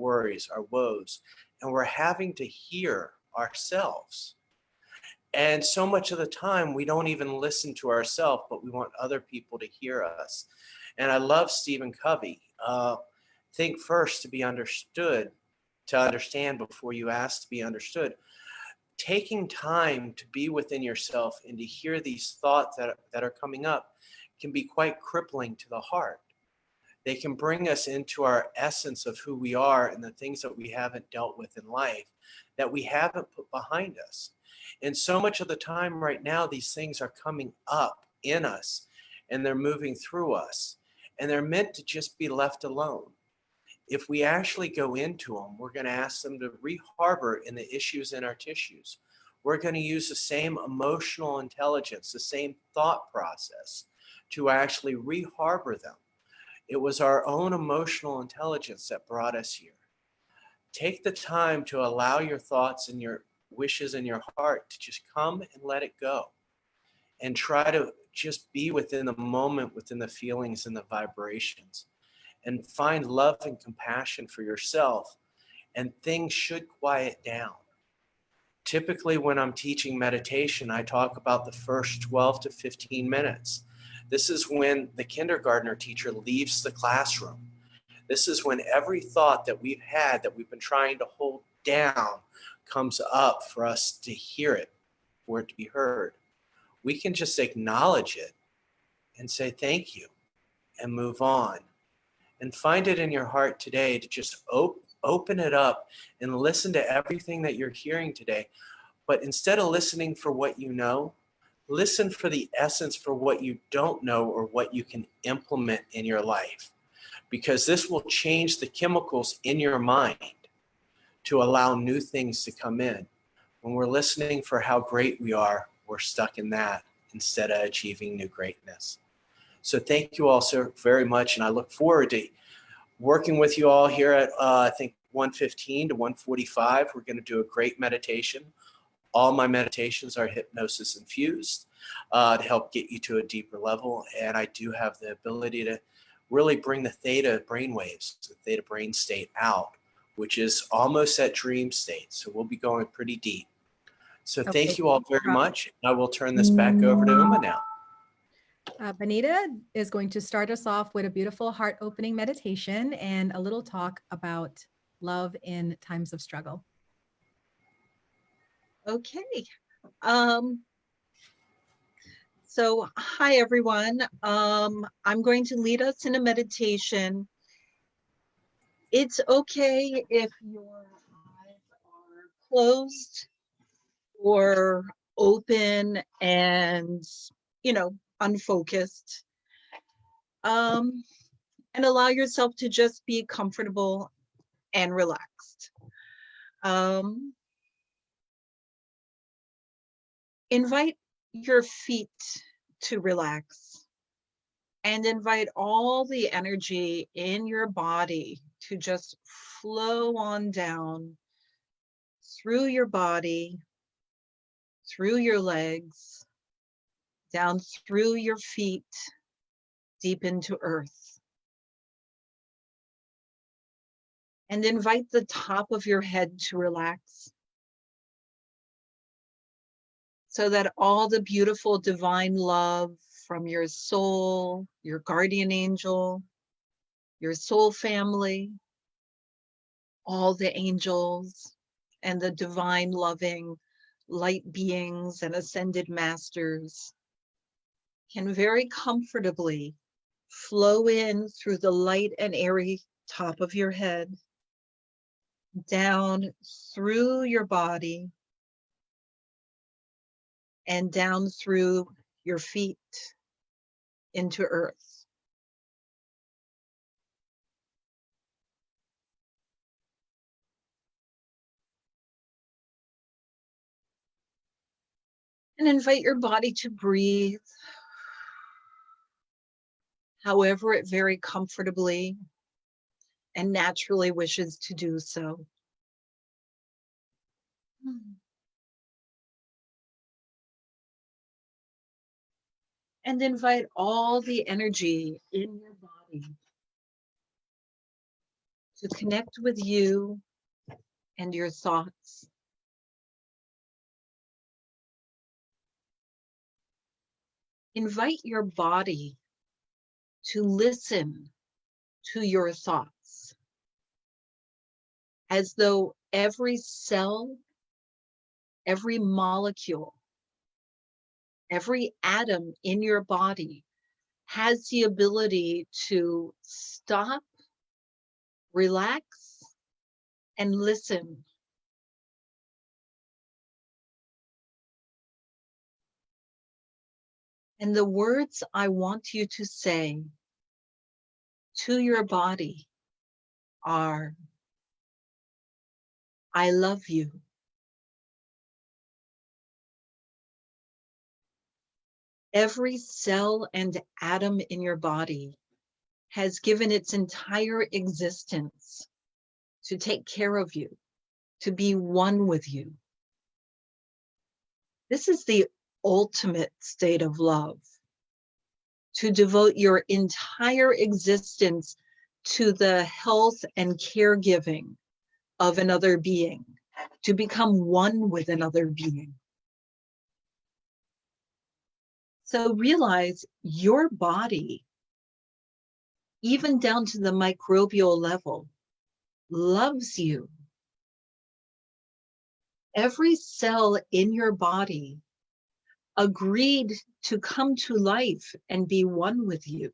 worries, our woes, and we're having to hear ourselves. And so much of the time, we don't even listen to ourselves, but we want other people to hear us. And I love Stephen Covey. Think first to be understood, to understand before you ask to be understood. Taking time to be within yourself and to hear these thoughts that are coming up can be quite crippling to the heart. They can bring us into our essence of who we are and the things that we haven't dealt with in life, that we haven't put behind us. And so much of the time right now, these things are coming up in us and they're moving through us. And they're meant to just be left alone. If we actually go into them, we're going to ask them to re-harbor in the issues in our tissues. We're going to use the same emotional intelligence, the same thought process to actually re-harbor them. It was our own emotional intelligence that brought us here. Take the time to allow your thoughts and your wishes in your heart to just come and let it go. And try to just be within the moment, within the feelings and the vibrations. And find love and compassion for yourself. And things should quiet down. Typically when I'm teaching meditation, I talk about the first 12 to 15 minutes. This is when the kindergartner teacher leaves the classroom. This is when every thought that we've had that we've been trying to hold down comes up for us to hear it, for it to be heard. We can just acknowledge it and say thank you and move on. And find it in your heart today to just open it up and listen to everything that you're hearing today. But instead of listening for what you know, listen for the essence for what you don't know or what you can implement in your life. Because this will change the chemicals in your mind to allow new things to come in. When we're listening for how great we are, we're stuck in that instead of achieving new greatness. So thank you all so very much, and I look forward to working with you all here at I think 1:15 to 1:45. We're going to do a great meditation. All my meditations are hypnosis infused to help get you to a deeper level, and I do have the ability to really bring the theta brainwaves, the theta brain state out, which is almost at dream state. So we'll be going pretty deep. So thank you all very much. I will turn this back over to Uma now. Benita is going to start us off with a beautiful heart-opening meditation and a little talk about love in times of struggle. Okay. So hi, everyone. I'm going to lead us in a meditation. It's okay if your eyes are closed or open and, unfocused. And allow yourself to just be comfortable and relaxed. Invite your feet to relax and invite all the energy in your body to just flow on down through your body, through your legs, down through your feet, deep into earth. And invite the top of your head to relax so that all the beautiful divine love from your soul, your guardian angel, your soul family, all the angels and the divine loving light beings and ascended masters can very comfortably flow in through the light and airy top of your head, down through your body, and down through your feet into earth. And invite your body to breathe however it very comfortably and naturally wishes to do so. And invite all the energy in your body to connect with you and your thoughts. Invite your body to listen to your thoughts, as though every cell, every molecule, every atom in your body has the ability to stop, relax, and listen. And the words I want you to say to your body are, I love you. Every cell and atom in your body has given its entire existence to take care of you, to be one with you. This is the ultimate state of love, to devote your entire existence to the health and caregiving of another being, to become one with another being. So realize your body, even down to the microbial level, loves you. Every cell in your body agreed to come to life and be one with you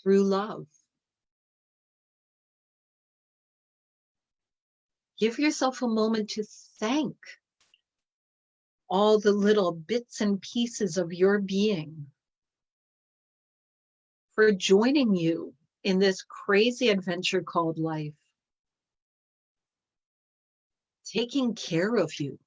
through love. Give yourself a moment to thank all the little bits and pieces of your being for joining you in this crazy adventure called life, taking care of you.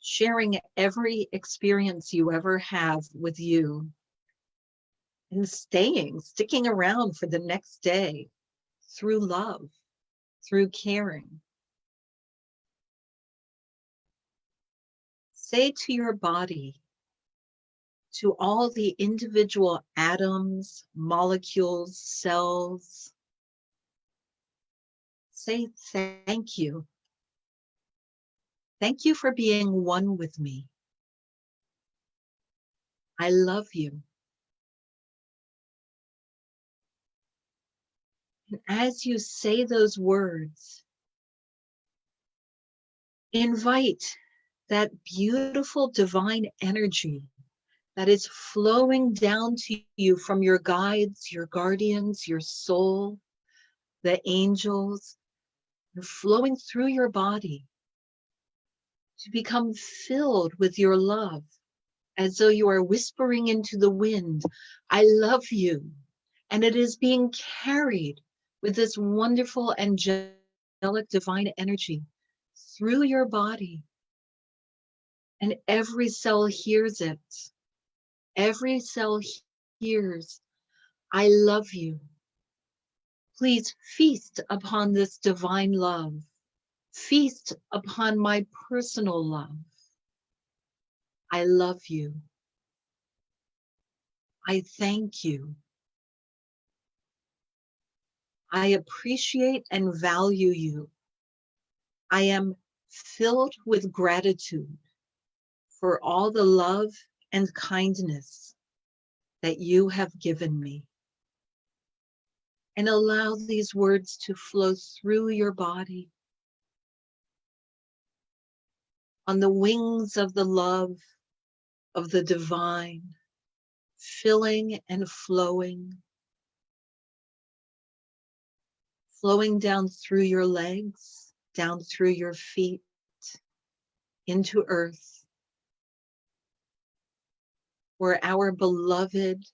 Sharing every experience you ever have with you, and sticking around for the next day through love, through caring. Say to your body, to all the individual atoms, molecules, cells, say thank you. Thank you for being one with me. I love you. And as you say those words, invite that beautiful divine energy that is flowing down to you from your guides, your guardians, your soul, the angels, and flowing through your body to become filled with your love, as though you are whispering into the wind, I love you. And it is being carried with this wonderful angelic divine energy through your body. And every cell hears it. Every cell hears, I love you. Please feast upon this divine love. Feast upon my personal love. I love you. I thank you. I appreciate and value you. I am filled with gratitude for all the love and kindness that you have given me. And allow these words to flow through your body on the wings of the love of the divine, filling and flowing down through your legs, down through your feet, into earth, where our beloved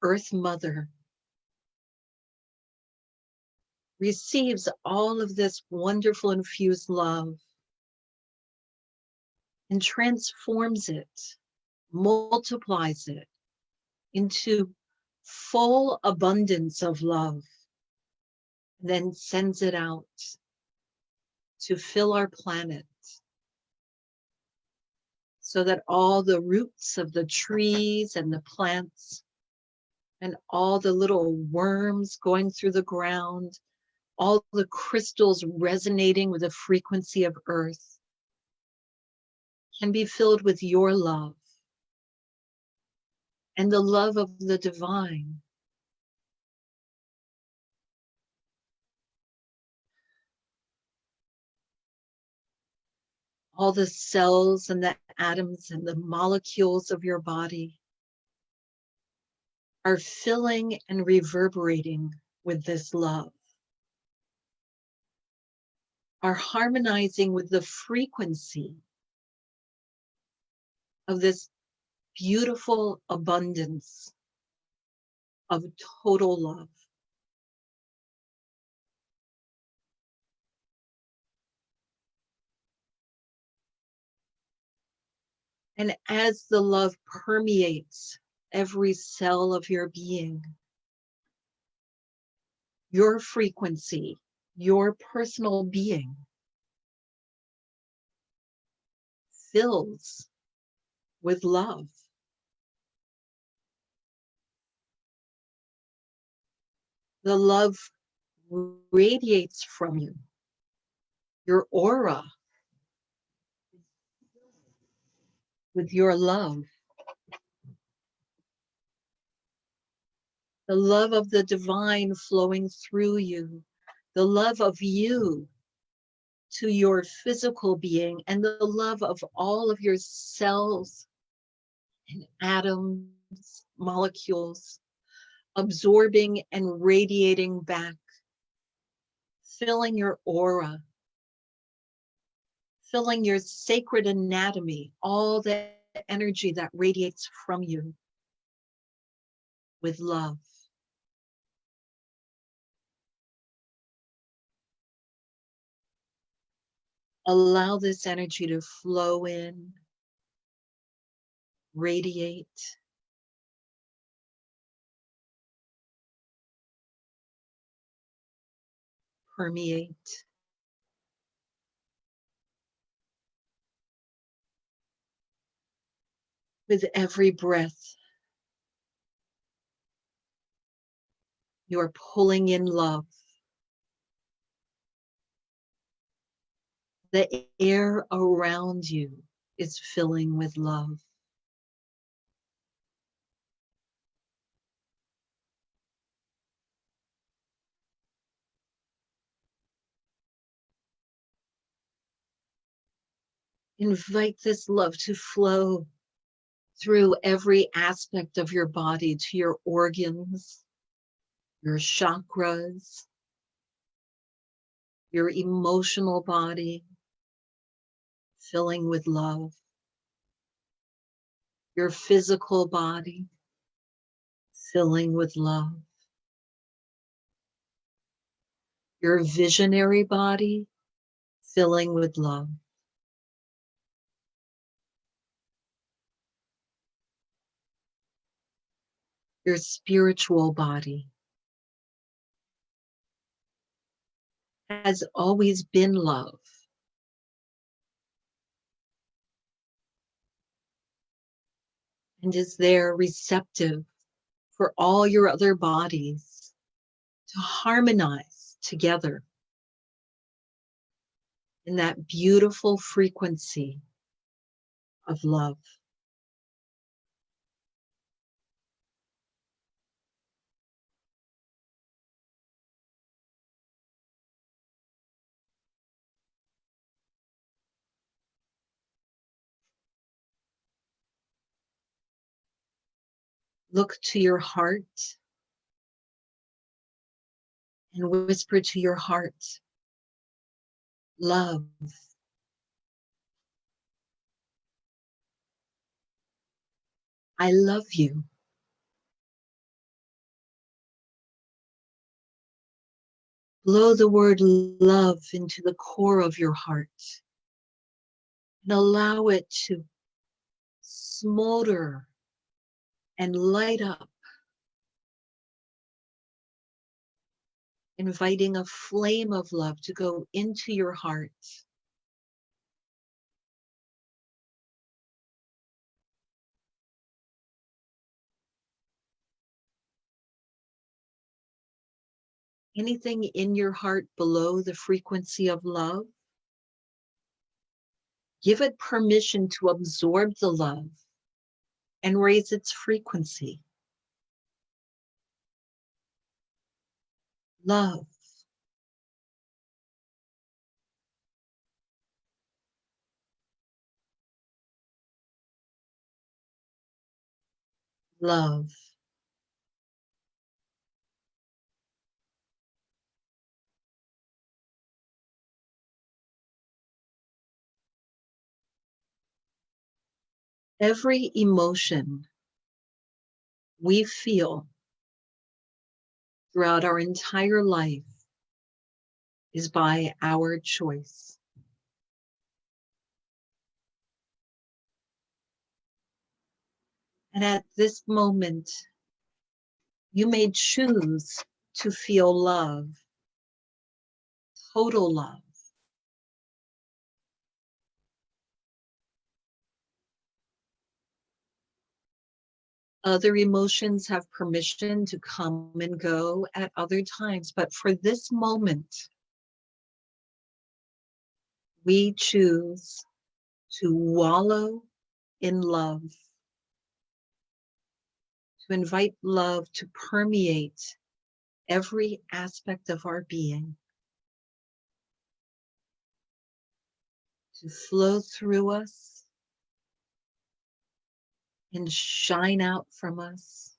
Earth Mother receives all of this wonderful infused love and transforms it, multiplies it into full abundance of love, and then sends it out to fill our planet, so that all the roots of the trees and the plants and all the little worms going through the ground, all the crystals resonating with the frequency of earth can be filled with your love and the love of the divine. All the cells and the atoms and the molecules of your body are filling and reverberating with this love, are harmonizing with the frequency of this beautiful abundance of total love. And as the love permeates every cell of your being, your frequency, your personal being fills with love. The love radiates from you. Your aura with your love. The love of the divine flowing through you. The love of you to your physical being, and the love of all of your cells and atoms, molecules, absorbing and radiating back, filling your aura, filling your sacred anatomy, all the energy that radiates from you with love. Allow this energy to flow in, radiate, permeate. With every breath, you are pulling in love. The air around you is filling with love. Invite this love to flow through every aspect of your body, to your organs, your chakras, your emotional body, filling with love, your physical body, filling with love, your visionary body, filling with love. Your spiritual body has always been love. And is there receptive for all your other bodies to harmonize together in that beautiful frequency of love. Look to your heart and whisper to your heart, love. I love you. Blow the word love into the core of your heart and allow it to smolder and light up, inviting a flame of love to go into your heart. Anything in your heart below the frequency of love, give it permission to absorb the love and raise its frequency. Love. Love. Every emotion we feel throughout our entire life is by our choice. And at this moment, you may choose to feel love, total love. Other emotions have permission to come and go at other times, but for this moment, we choose to wallow in love, to invite love to permeate every aspect of our being, to flow through us and shine out from us.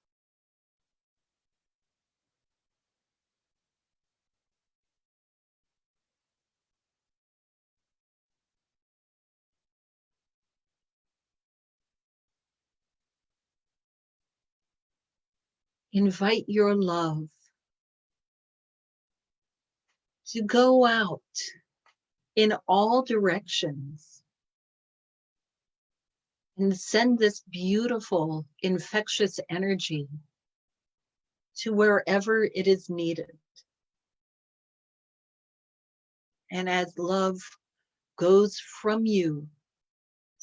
Invite your love to go out in all directions and send this beautiful, infectious energy to wherever it is needed. And as love goes from you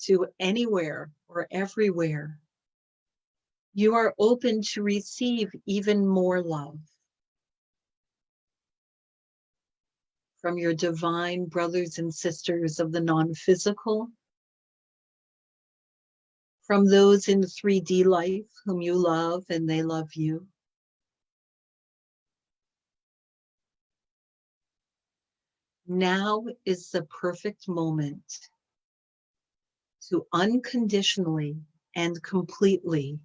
to anywhere or everywhere, you are open to receive even more love from your divine brothers and sisters of the non-physical, from those in 3D life whom you love and they love you. Now is the perfect moment to unconditionally and completely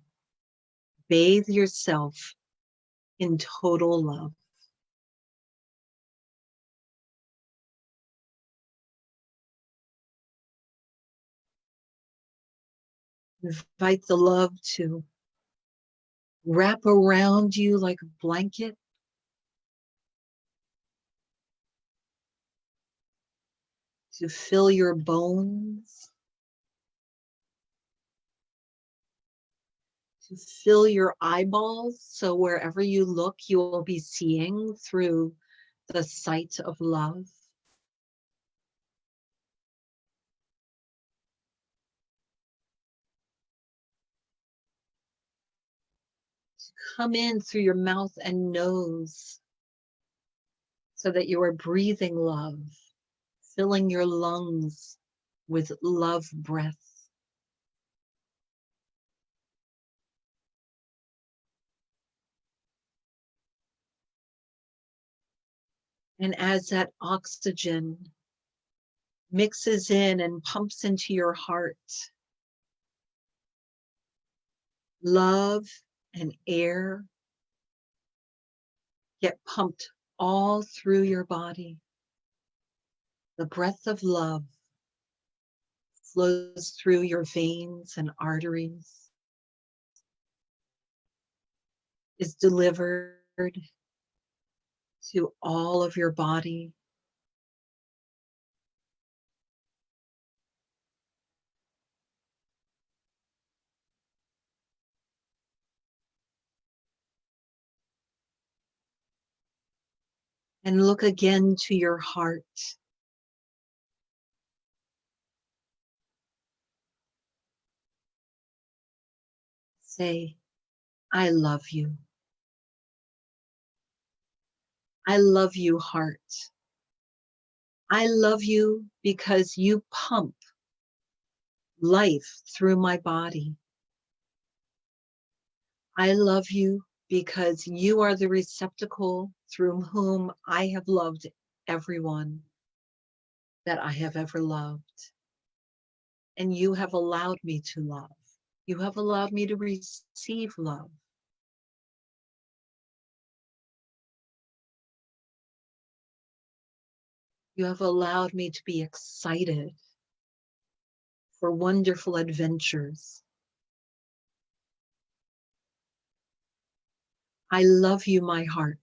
bathe yourself in total love. Invite the love to wrap around you like a blanket, to fill your bones, to fill your eyeballs, so wherever you look, you will be seeing through the sight of love. To come in through your mouth and nose, so that you are breathing love, filling your lungs with love breath. And as that oxygen mixes in and pumps into your heart, love and air get pumped all through your body. The breath of love flows through your veins and arteries, is delivered to all of your body. And look again to your heart. Say, I love you. I love you, heart. I love you because you pump life through my body. I love you because you are the receptacle through whom I have loved everyone that I have ever loved. And you have allowed me to love. You have allowed me to receive love. You have allowed me to be excited for wonderful adventures. I love you, my heart.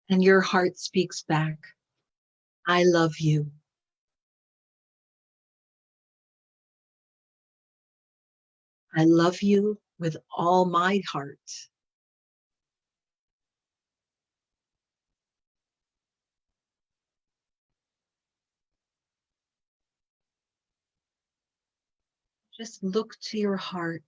And your heart speaks back, I love you. I love you with all my heart. Just look to your heart.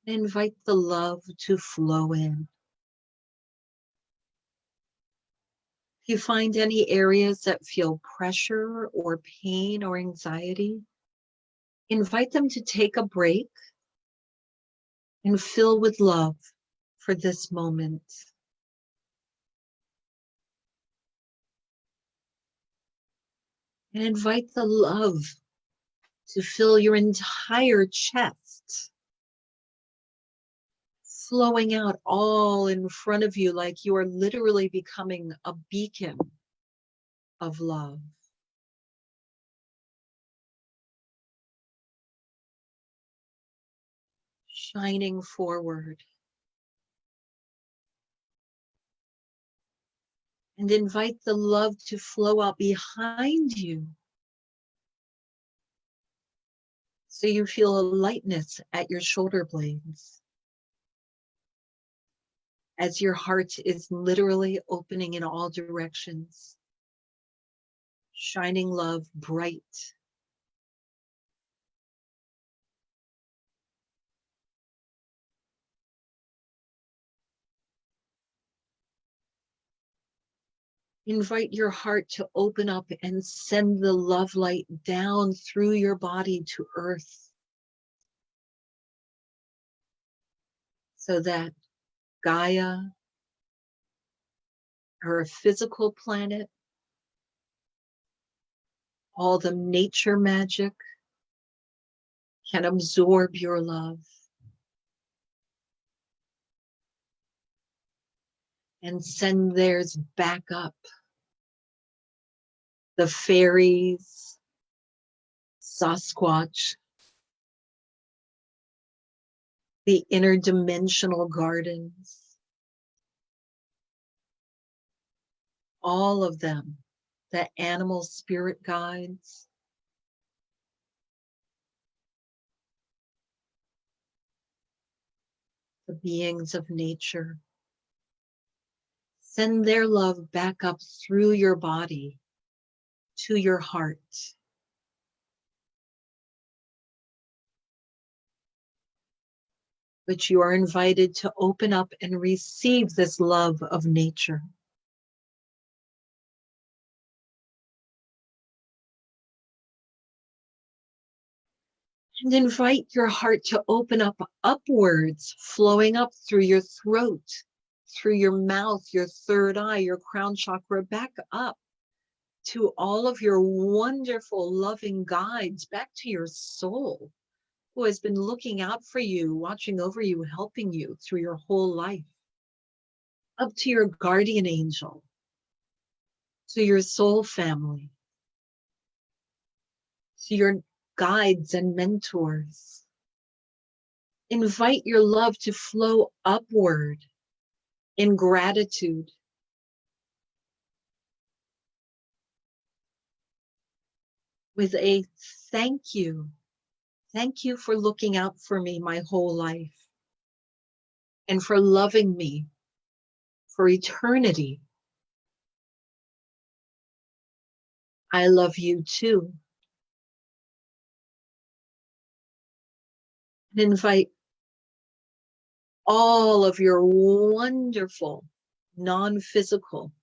And invite the love to flow in. If you find any areas that feel pressure or pain or anxiety, invite them to take a break and fill with love for this moment. And invite the love to fill your entire chest, flowing out all in front of you like you are literally becoming a beacon of love. Shining forward. And invite the love to flow out behind you. So you feel a lightness at your shoulder blades. As your heart is literally opening in all directions. Shining love bright. Invite your heart to open up and send the love light down through your body to earth. So that Gaia, our physical planet, all the nature magic can absorb your love. And send theirs back up. The fairies, Sasquatch, the interdimensional gardens, all of them, the animal spirit guides, the beings of nature. Send their love back up through your body to your heart. But you are invited to open up and receive this love of nature. And invite your heart to open up upwards, flowing up through your throat, through your mouth, your third eye, your crown chakra, back up to all of your wonderful, loving guides, back to your soul, who has been looking out for you, watching over you, helping you through your whole life. Up to your guardian angel, to your soul family, to your guides and mentors. Invite your love to flow upward in gratitude. With a thank you. Thank you for looking out for me my whole life and for loving me for eternity. I love you too. And invite all of your wonderful, non-physical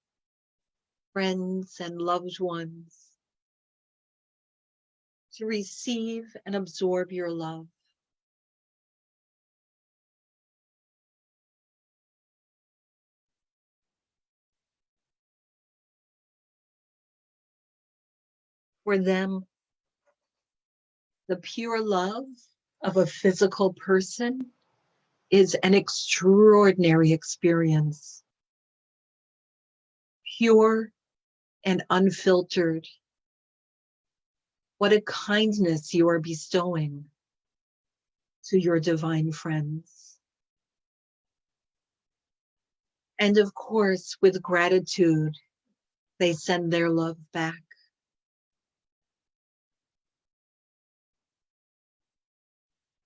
friends and loved ones to receive and absorb your love. For them, the pure love of a physical person is an extraordinary experience. Pure and unfiltered. What a kindness you are bestowing to your divine friends. And of course, with gratitude, they send their love back.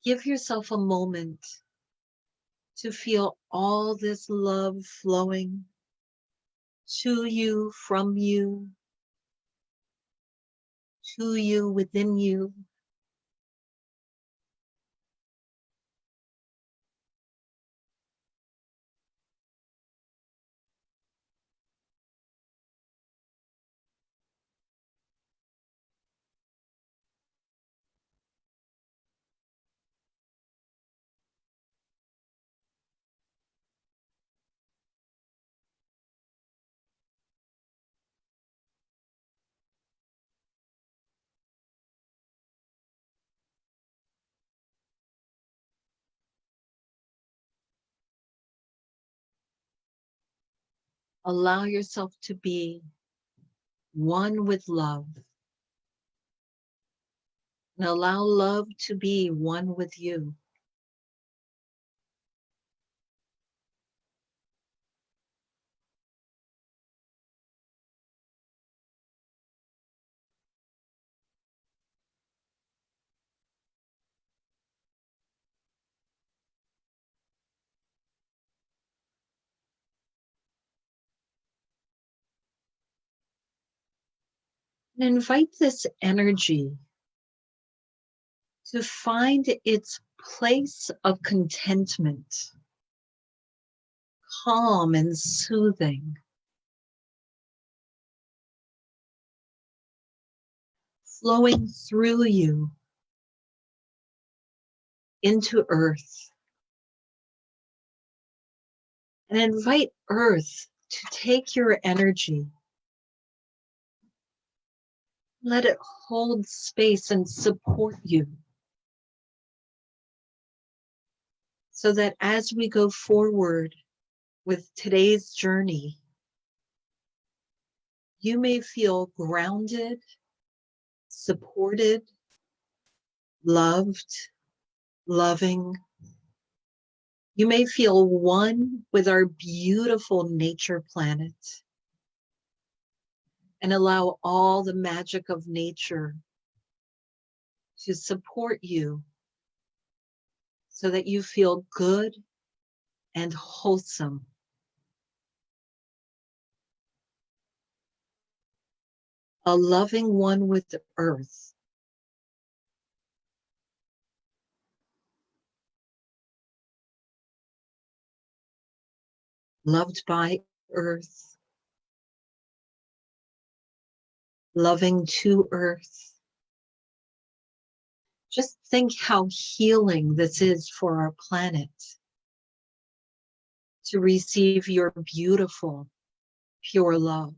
Give yourself a moment to feel all this love flowing to you, from you, to you, within you. Allow yourself to be one with love. And allow love to be one with you. And invite this energy to find its place of contentment, calm and soothing, flowing through you into earth. And invite earth to take your energy. Let it hold space and support you, so that as we go forward with today's journey, you may feel grounded, supported, loved, loving. You may feel one with our beautiful nature planet, and allow all the magic of nature to support you so that you feel good and wholesome. A loving one with the earth. Loved by earth. Loving to earth. Just think how healing this is for our planet to receive your beautiful, pure love.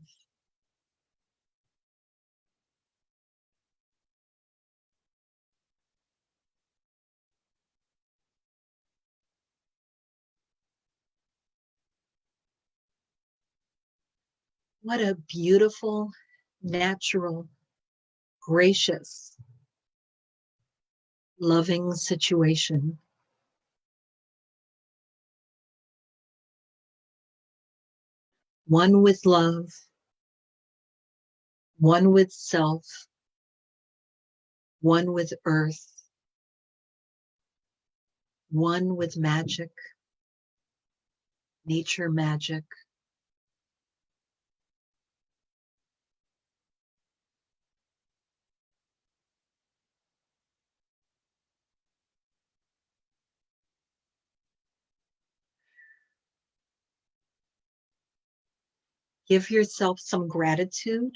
What a beautiful, natural, gracious, loving situation. One with love, one with self, one with earth, one with magic, nature magic. Give yourself some gratitude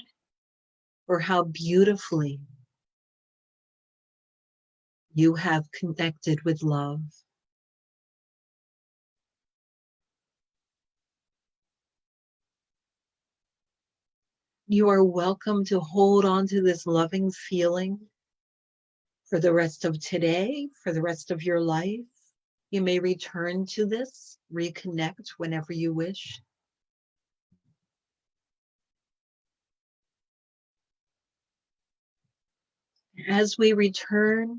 for how beautifully you have connected with love. You are welcome to hold on to this loving feeling for the rest of today, for the rest of your life. You may return to this, reconnect whenever you wish. As we return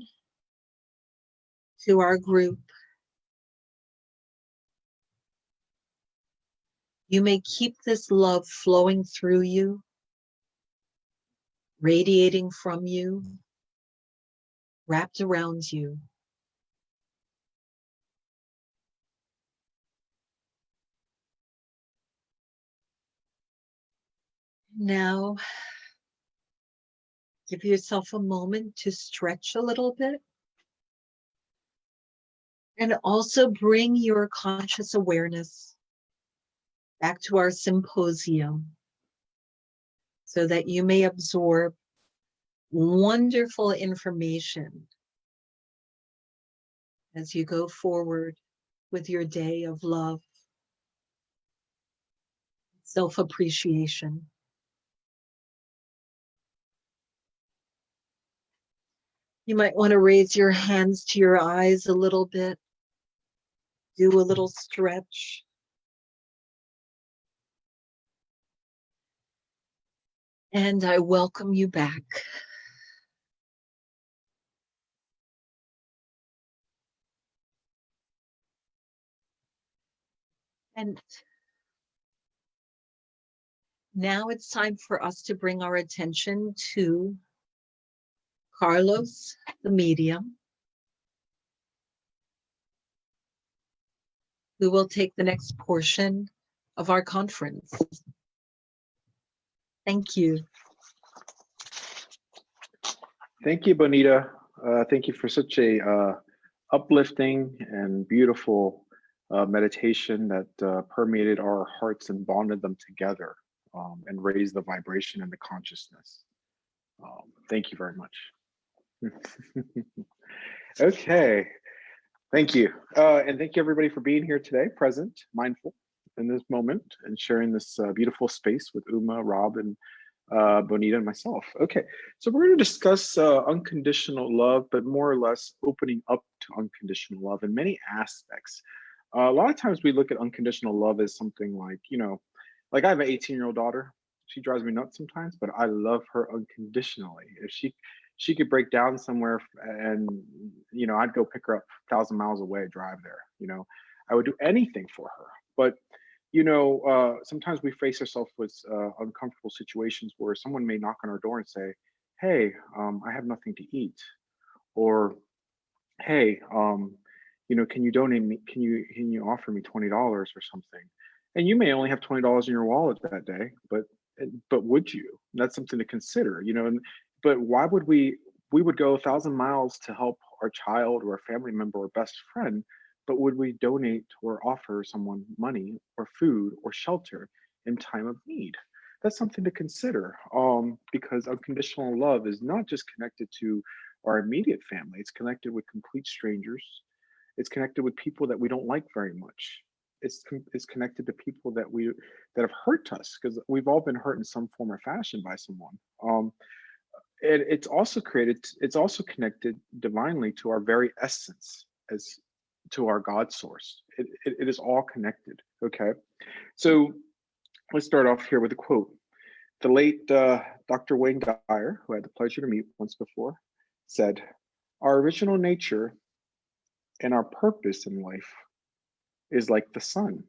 to our group, you may keep this love flowing through you, radiating from you, wrapped around you. Now, give yourself a moment to stretch a little bit. And also bring your conscious awareness back to our symposium so that you may absorb wonderful information as you go forward with your day of love, self-appreciation. You might want to raise your hands to your eyes a little bit, do a little stretch. And I welcome you back. And now it's time for us to bring our attention to Carlos, the medium, who will take the next portion of our conference. Thank you. Thank you, Bonita. Thank you for such a uplifting and beautiful meditation that permeated our hearts and bonded them together and raised the vibration and the consciousness. Thank you very much. Okay, thank you. And thank you everybody for being here today, present, mindful in this moment and sharing this beautiful space with Uma, Rob, and Bonita and myself. Okay, so we're going to discuss unconditional love, but more or less opening up to unconditional love in many aspects. A lot of times we look at unconditional love as something like, you know, like I have an 18-year-old daughter. She drives me nuts sometimes, but I love her unconditionally. If she could break down somewhere and, you know, I'd go pick her up 1,000 miles away, drive there, you know, I would do anything for her. But you know, sometimes we face ourselves with uncomfortable situations where someone may knock on our door and say, hey, I have nothing to eat. Or, hey, you know, can you donate me, can you offer me $20 or something? And you may only have $20 in your wallet that day, but would you? That's something to consider, you know, but why would we would go 1,000 miles to help our child or a family member or best friend, but would we donate or offer someone money or food or shelter in time of need? That's something to consider, because unconditional love is not just connected to our immediate family. It's connected with complete strangers. It's connected with people that we don't like very much. It's connected to people that have hurt us, because we've all been hurt in some form or fashion by someone. It's also connected divinely to our very essence, as to our God source. It is all connected. Okay, so let's start off here with a quote. The late Dr. Wayne Dyer, who I had the pleasure to meet once before, said, "Our original nature and our purpose in life is like the sun.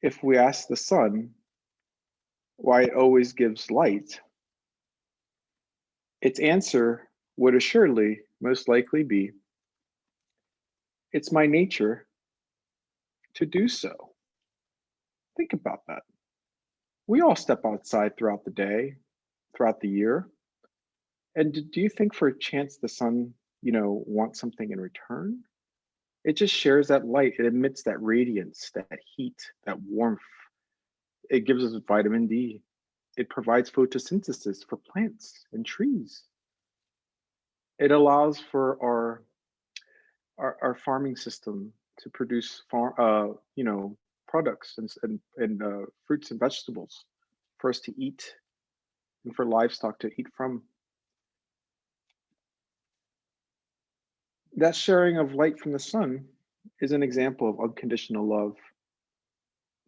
If we ask the sun why it always gives light, its answer would assuredly most likely be, it's my nature to do so." Think about that. We all step outside throughout the day, throughout the year. And do you think for a chance the sun, you know, wants something in return? It just shares that light. It emits that radiance, that heat, that warmth. It gives us vitamin D. It provides photosynthesis for plants and trees. It allows for our farming system to produce products and fruits and vegetables for us to eat and for livestock to eat from. That sharing of light from the sun is an example of unconditional love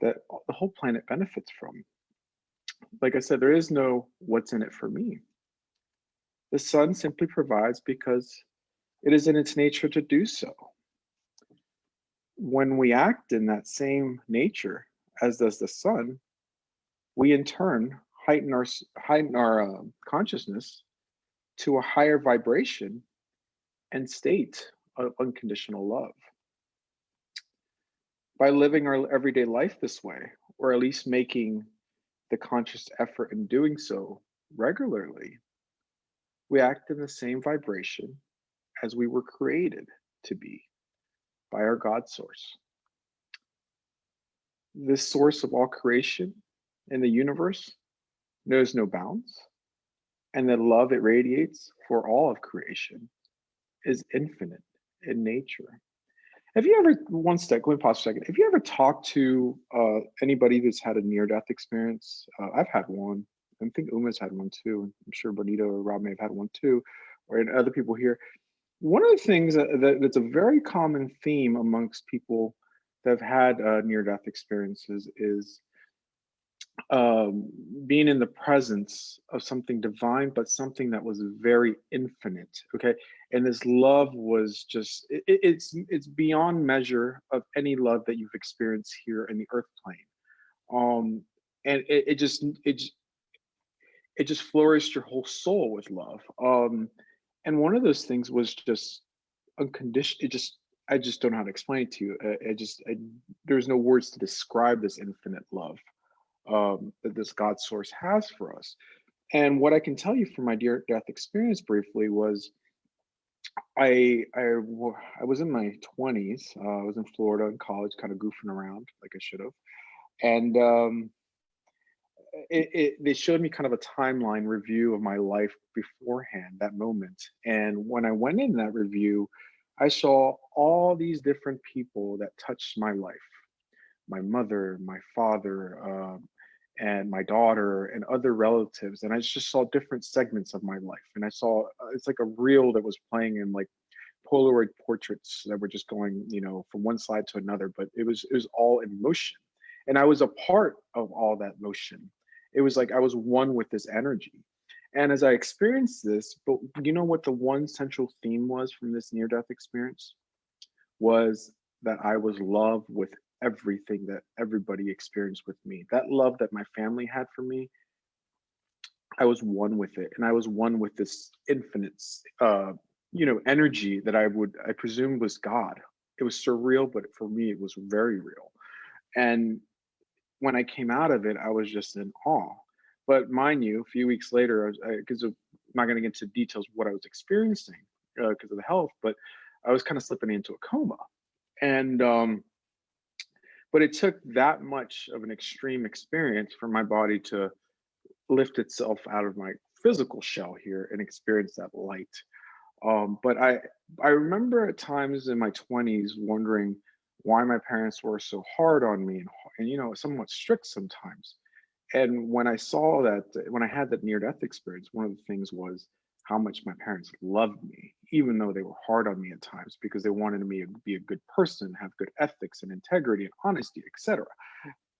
that the whole planet benefits from. Like I said, there is no what's in it for me. The sun simply provides because it is in its nature to do so. When we act in that same nature as does the sun, we in turn heighten our consciousness to a higher vibration and state of unconditional love. By living our everyday life this way, or at least making the conscious effort in doing so regularly, we act in the same vibration as we were created to be by our God source. This source of all creation in the universe knows no bounds, and the love it radiates for all of creation is infinite in nature. Have you ever, one sec, let me pause for a second. Have you ever talked to anybody that's had a near-death experience? I've had one. I think Uma's had one too. I'm sure Bonita or Rob may have had one too, or other people here. One of the things that's a very common theme amongst people that have had near-death experiences is being in the presence of something divine, but something that was very infinite. Okay, and this love was just it's beyond measure of any love that you've experienced here in the earth plane. And it just flourished your whole soul with love. And one of those things was just unconditional. I just don't know how to explain it to you. There's no words to describe this infinite love that this God source has for us. And what I can tell you from my near death experience briefly was I was in my 20s. I was in Florida in college, kind of goofing around like I should have. And they showed me kind of a timeline review of my life beforehand, that moment. And when I went in that review, I saw all these different people that touched my life. My mother, my father, and my daughter, and other relatives. And I just saw different segments of my life. And I saw it's like a reel that was playing in like Polaroid portraits that were just going, from one side to another. But it was all in motion, and I was a part of all that motion. It was like I was one with this energy. And as I experienced this, but you know what the one central theme was from this near-death experience was that I was loved with everything that everybody experienced with me. That love that my family had for me, I was one with it. And I was one with this infinite, energy that I presume was God. It was surreal, but for me, it was very real. And when I came out of it, I was just in awe. But mind you, a few weeks later, because I'm not going to get into details of what I was experiencing because of the health, but I was kind of slipping into a coma. And but it took that much of an extreme experience for my body to lift itself out of my physical shell here and experience that light. But I remember at times in my 20s wondering why my parents were so hard on me and somewhat strict sometimes. And when I saw that, when I had that near-death experience, one of the things was how much my parents loved me, even though they were hard on me at times because they wanted me to be a good person, have good ethics and integrity and honesty, etc.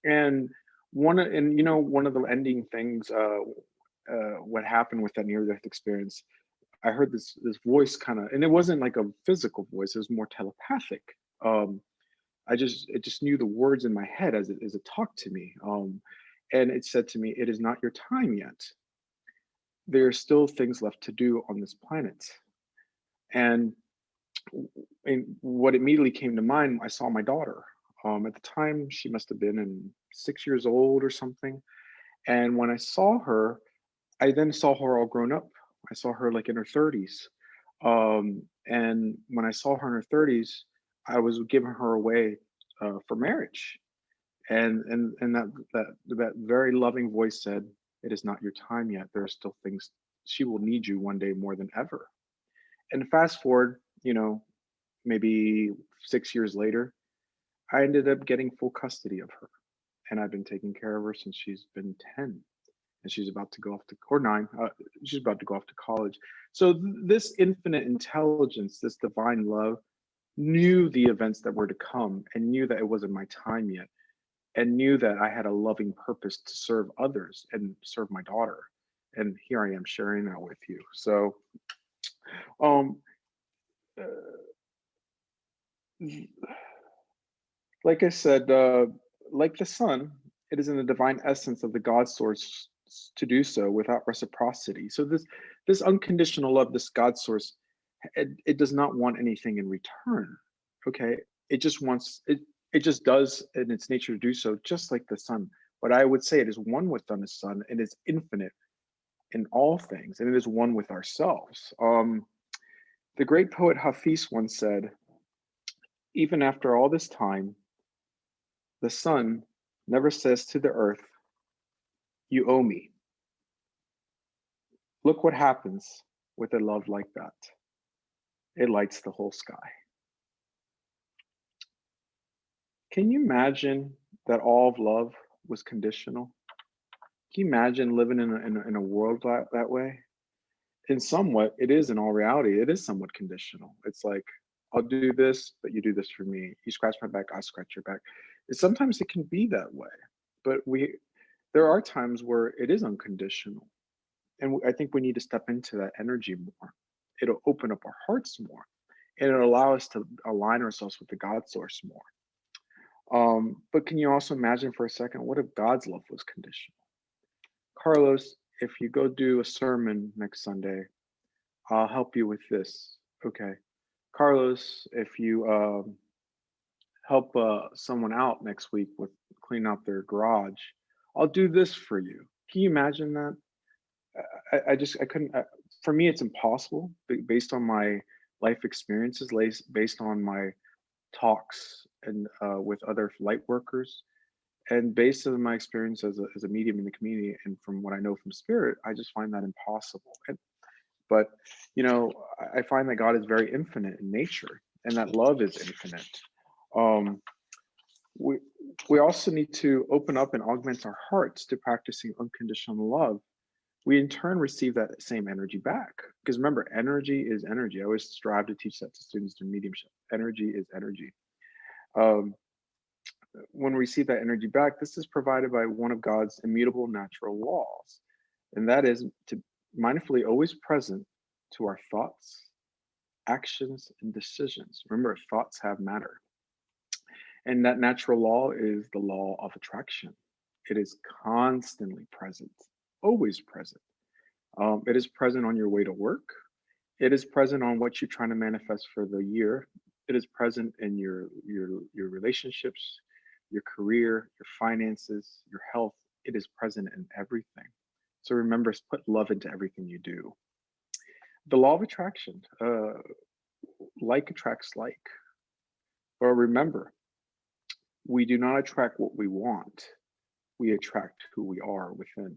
And one of the ending things, what happened with that near-death experience, I heard this voice kind of, and it wasn't like a physical voice; it was more telepathic. I just knew the words in my head as it talked to me, and it said to me, "It is not your time yet. There are still things left to do on this planet." And what immediately came to mind, I saw my daughter. At the time, she must have been 6 years old or something. And when I saw her, I then saw her all grown up. I saw her like in her 30s. And when I saw her in her 30s, I was giving her away for marriage. And that very loving voice said, "It is not your time yet. There are still things. She will need you one day more than ever." And fast forward, maybe 6 years later, I ended up getting full custody of her, and I've been taking care of her since she's been 10, and she's about to go off to, or 9. She's about to go off to college. So this infinite intelligence, this divine love, knew the events that were to come, and knew that it wasn't my time yet, and knew that I had a loving purpose to serve others and serve my daughter. And here I am sharing that with you. So, um, uh, like I said, like the sun, it is in the divine essence of the God source to do so without reciprocity. So this unconditional love, this God source, it does not want anything in return. Okay, it just wants it. It just does in its nature to do so, just like the sun. But I would say it is one with the sun, and is infinite in all things, and it is one with ourselves. The great poet Hafiz once said, "Even after all this time, the sun never says to the earth, 'You owe me.' Look what happens with a love like that. It lights the whole sky." Can you imagine that all of love was conditional? Can you imagine living in a world that way? In somewhat, it is in all reality, it is somewhat conditional. It's like, I'll do this, but you do this for me. You scratch my back, I scratch your back. Sometimes it can be that way, but there are times where it is unconditional. And I think we need to step into that energy more. It'll open up our hearts more, and it'll allow us to align ourselves with the God source more. But can you also imagine for a second, what if God's love was conditional? Carlos, if you go do a sermon next Sunday, I'll help you with this. Okay. Carlos, if you help someone out next week with cleaning out their garage, I'll do this for you. Can you imagine that? I couldn't. For me, it's impossible based on my life experiences, based on my talks and with other light workers, and based on my experience as a medium in the community, and from what I know from spirit, I just find that impossible. But I find that God is very infinite in nature, and that love is infinite. Um, we we also need to open up and augment our hearts to practicing unconditional love. We in turn receive that same energy back. Because remember, energy is energy. I always strive to teach that to students in mediumship. Energy is energy. Um, when we receive that energy back, this is provided by one of God's immutable natural laws, and that is to mindfully always present to our thoughts, actions, and decisions. Remember, thoughts have matter. And that natural law is the law of attraction. It is constantly present, always present. It is present on your way to work. It is present on what you're trying to manifest for the year. It is present in your relationships, your career, your finances, your health. It is present in everything. So remember, put love into everything you do. The law of attraction, like attracts like. But remember, we do not attract what we want. We attract who we are within.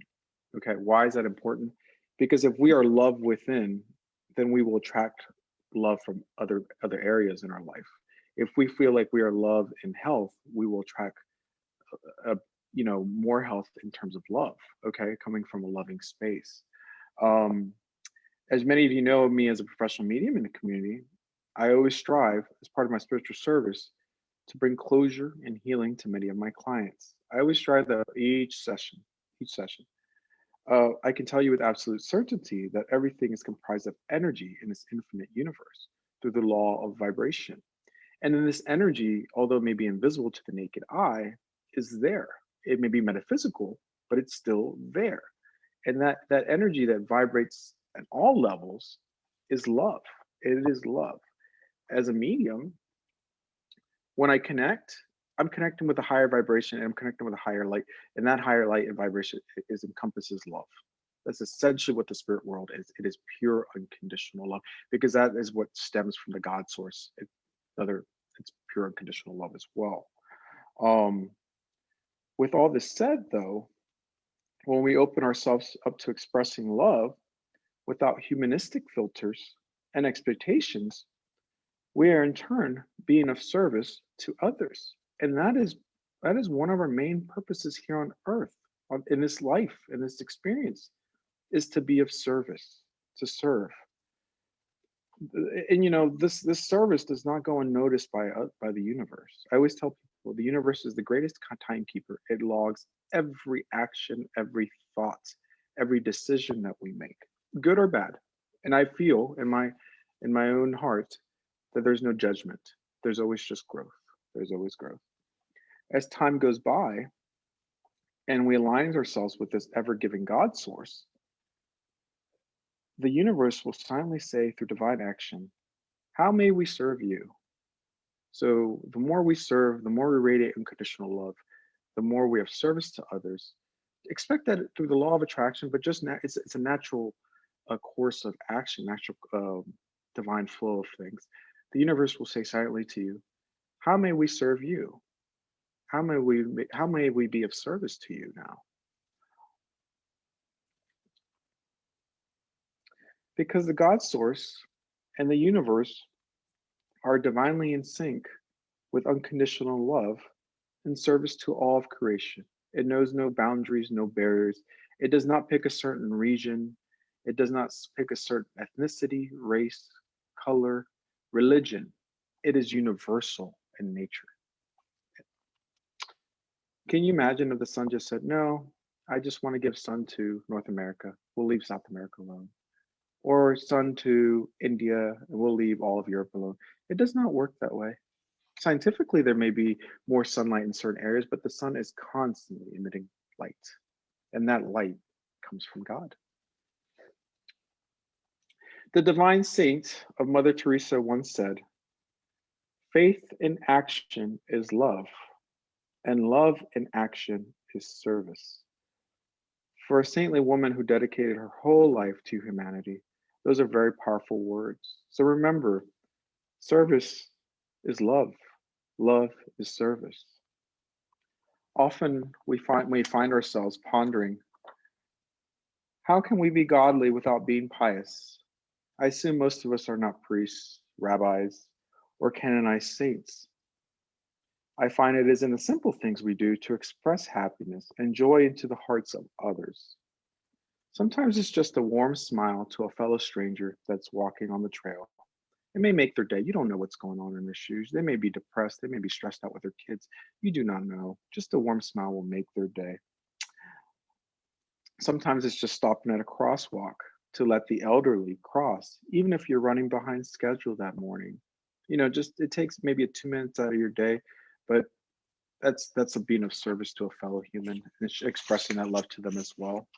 Okay, why is that important? Because if we are love within, then we will attract love from other areas in our life. If we feel like we are love in health, we will attract more health in terms of love, okay, coming from a loving space. As many of you know me as a professional medium in the community, I always strive as part of my spiritual service to bring closure and healing to many of my clients. I always strive that each session. I can tell you with absolute certainty that everything is comprised of energy in this infinite universe through the law of vibration. And then this energy, although it may be invisible to the naked eye, is there. It may be metaphysical, but it's still there. And that energy that vibrates at all levels is love. It is love. As a medium, when I connect, I'm connecting with a higher vibration, and I'm connecting with a higher light. And that higher light and vibration encompasses love. That's essentially what the spirit world is. It is pure unconditional love, because that is what stems from the God source. It's pure unconditional love as well. With all this said, though, when we open ourselves up to expressing love without humanistic filters and expectations, we are in turn being of service to others. And that is one of our main purposes here on earth, in this life, in this experience, is to be of service, to serve. And this service does not go unnoticed by the universe. I always tell people the universe is the greatest timekeeper. It logs every action, every thought, every decision that we make, good or bad. And I feel in my own heart that there's no judgment. There's always just growth. There's always growth. As time goes by and we align ourselves with this ever-giving God source, the universe will silently say through divine action, how may we serve you? So the more we serve, the more we radiate unconditional love, the more we have service to others. Expect that through the law of attraction, but just it's a natural course of action, natural divine flow of things. The universe will say silently to you, how may we serve you? How may we be of service to you now? Because the God source and the universe are divinely in sync with unconditional love and service to all of creation. It knows no boundaries, no barriers. It does not pick a certain region. It does not pick a certain ethnicity, race, color, religion. It is universal in nature. Can you imagine if the sun just said, no, I just want to give sun to North America. We'll leave South America alone. Or sun to India, and we'll leave all of Europe alone. It does not work that way. Scientifically, there may be more sunlight in certain areas, but the sun is constantly emitting light. And that light comes from God. The divine saint of Mother Teresa once said, faith in action is love, and love in action is service. For a saintly woman who dedicated her whole life to humanity, those are very powerful words. So remember, service is love. Love is service. Often we find ourselves pondering, how can we be godly without being pious? I assume most of us are not priests, rabbis, or canonized saints. I find it is in the simple things we do to express happiness and joy into the hearts of others. Sometimes it's just a warm smile to a fellow stranger that's walking on the trail. It may make their day. You don't know what's going on in their shoes. They may be depressed. They may be stressed out with their kids. You do not know. Just a warm smile will make their day. Sometimes it's just stopping at a crosswalk to let the elderly cross, even if you're running behind schedule that morning. Just it takes maybe 2 minutes out of your day, but that's a being of service to a fellow human, and it's expressing that love to them as well.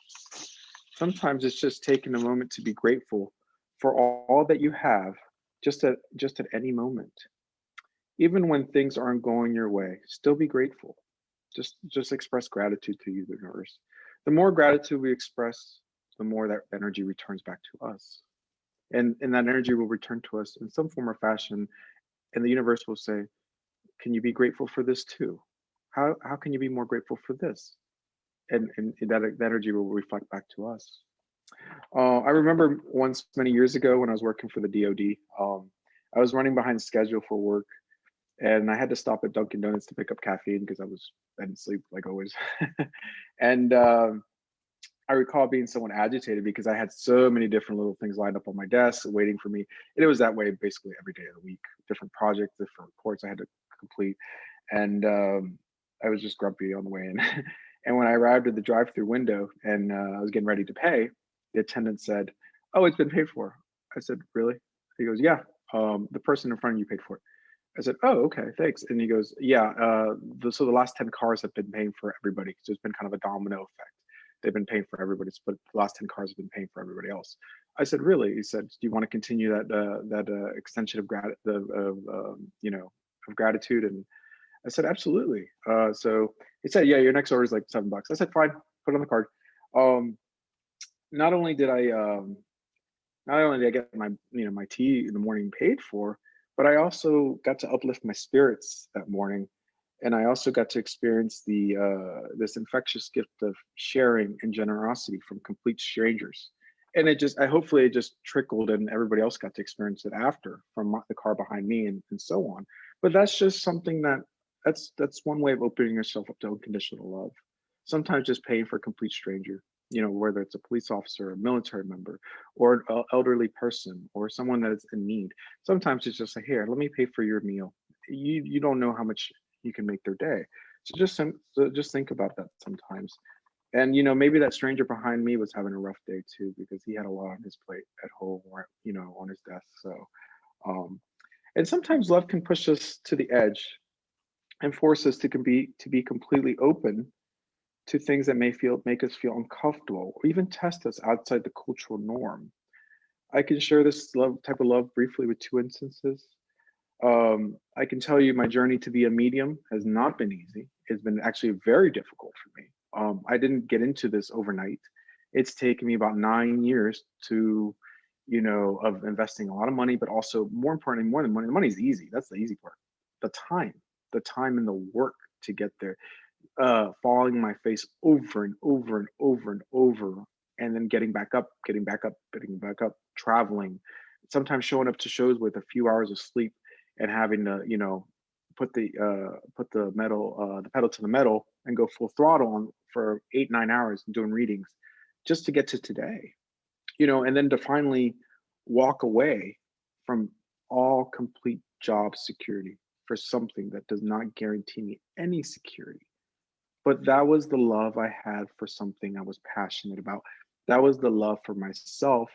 Sometimes it's just taking a moment to be grateful for all that you have, just at any moment. Even when things aren't going your way, still be grateful. Just express gratitude to the universe. The more gratitude we express, the more that energy returns back to us. And that energy will return to us in some form or fashion, and the universe will say, can you be grateful for this too? How can you be more grateful for this? And that energy will reflect back to us. I remember once many years ago when I was working for the DoD, I was running behind schedule for work, and I had to stop at Dunkin' Donuts to pick up caffeine because I didn't sleep like always. And I recall being somewhat agitated because I had so many different little things lined up on my desk waiting for me. And it was that way basically every day of the week, different projects, different reports I had to complete. And I was just grumpy on the way in. And when I arrived at the drive-through window and I was getting ready to pay, the attendant said, oh, it's been paid for. I said, really? He goes, yeah, the person in front of you paid for it. I said, oh, okay, thanks. And he goes, yeah, so the last 10 cars have been paying for everybody. So it's been kind of a domino effect. They've been paying for everybody, but the last 10 cars have been paying for everybody else. I said, really? He said, do you want to continue that extension of gratitude? And I said, absolutely. So he said, yeah, your next order is like $7. I said, fine, put it on the card. Not only did I get my tea in the morning paid for, but I also got to uplift my spirits that morning And I also got to experience this infectious gift of sharing and generosity from complete strangers. And hopefully it just trickled and everybody else got to experience it after from the car behind me and so on. But that's just something that's one way of opening yourself up to unconditional love. Sometimes just paying for a complete stranger, whether it's a police officer, a military member, or an elderly person, or someone that is in need. Sometimes it's just like, here, let me pay for your meal. You don't know how much you can make their day. So just think about that sometimes. And maybe that stranger behind me was having a rough day too, because he had a lot on his plate at home or on his desk. So and sometimes love can push us to the edge and force us to be completely open to things that make us feel uncomfortable or even test us outside the cultural norm. I can share this type of love briefly with two instances. I can tell you my journey to be a medium has not been easy. It's been actually very difficult for me. I didn't get into this overnight. It's taken me about 9 years of investing a lot of money, but also more importantly, more than money, the money is easy. That's the easy part. The time and the work to get there, falling my face over and over and over and over, and then getting back up, traveling, sometimes showing up to shows with a few hours of sleep and having to, put the pedal to the metal and go full throttle on for 8-9 hours and doing readings just to get to today, and then to finally walk away from all complete job security for something that does not guarantee me any security. But that was the love I had for something I was passionate about. That was the love for myself,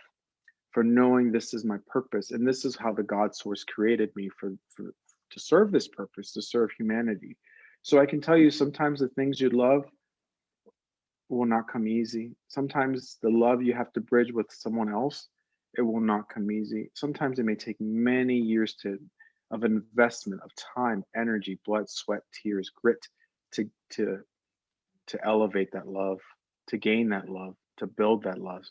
for knowing this is my purpose. And this is how the God source created me to serve this purpose, to serve humanity. So I can tell you, sometimes the things you love will not come easy. Sometimes the love you have to bridge with someone else, it will not come easy. Sometimes it may take many years of investment of time, energy, blood, sweat, tears, grit to elevate that love, to gain that love, to build that love.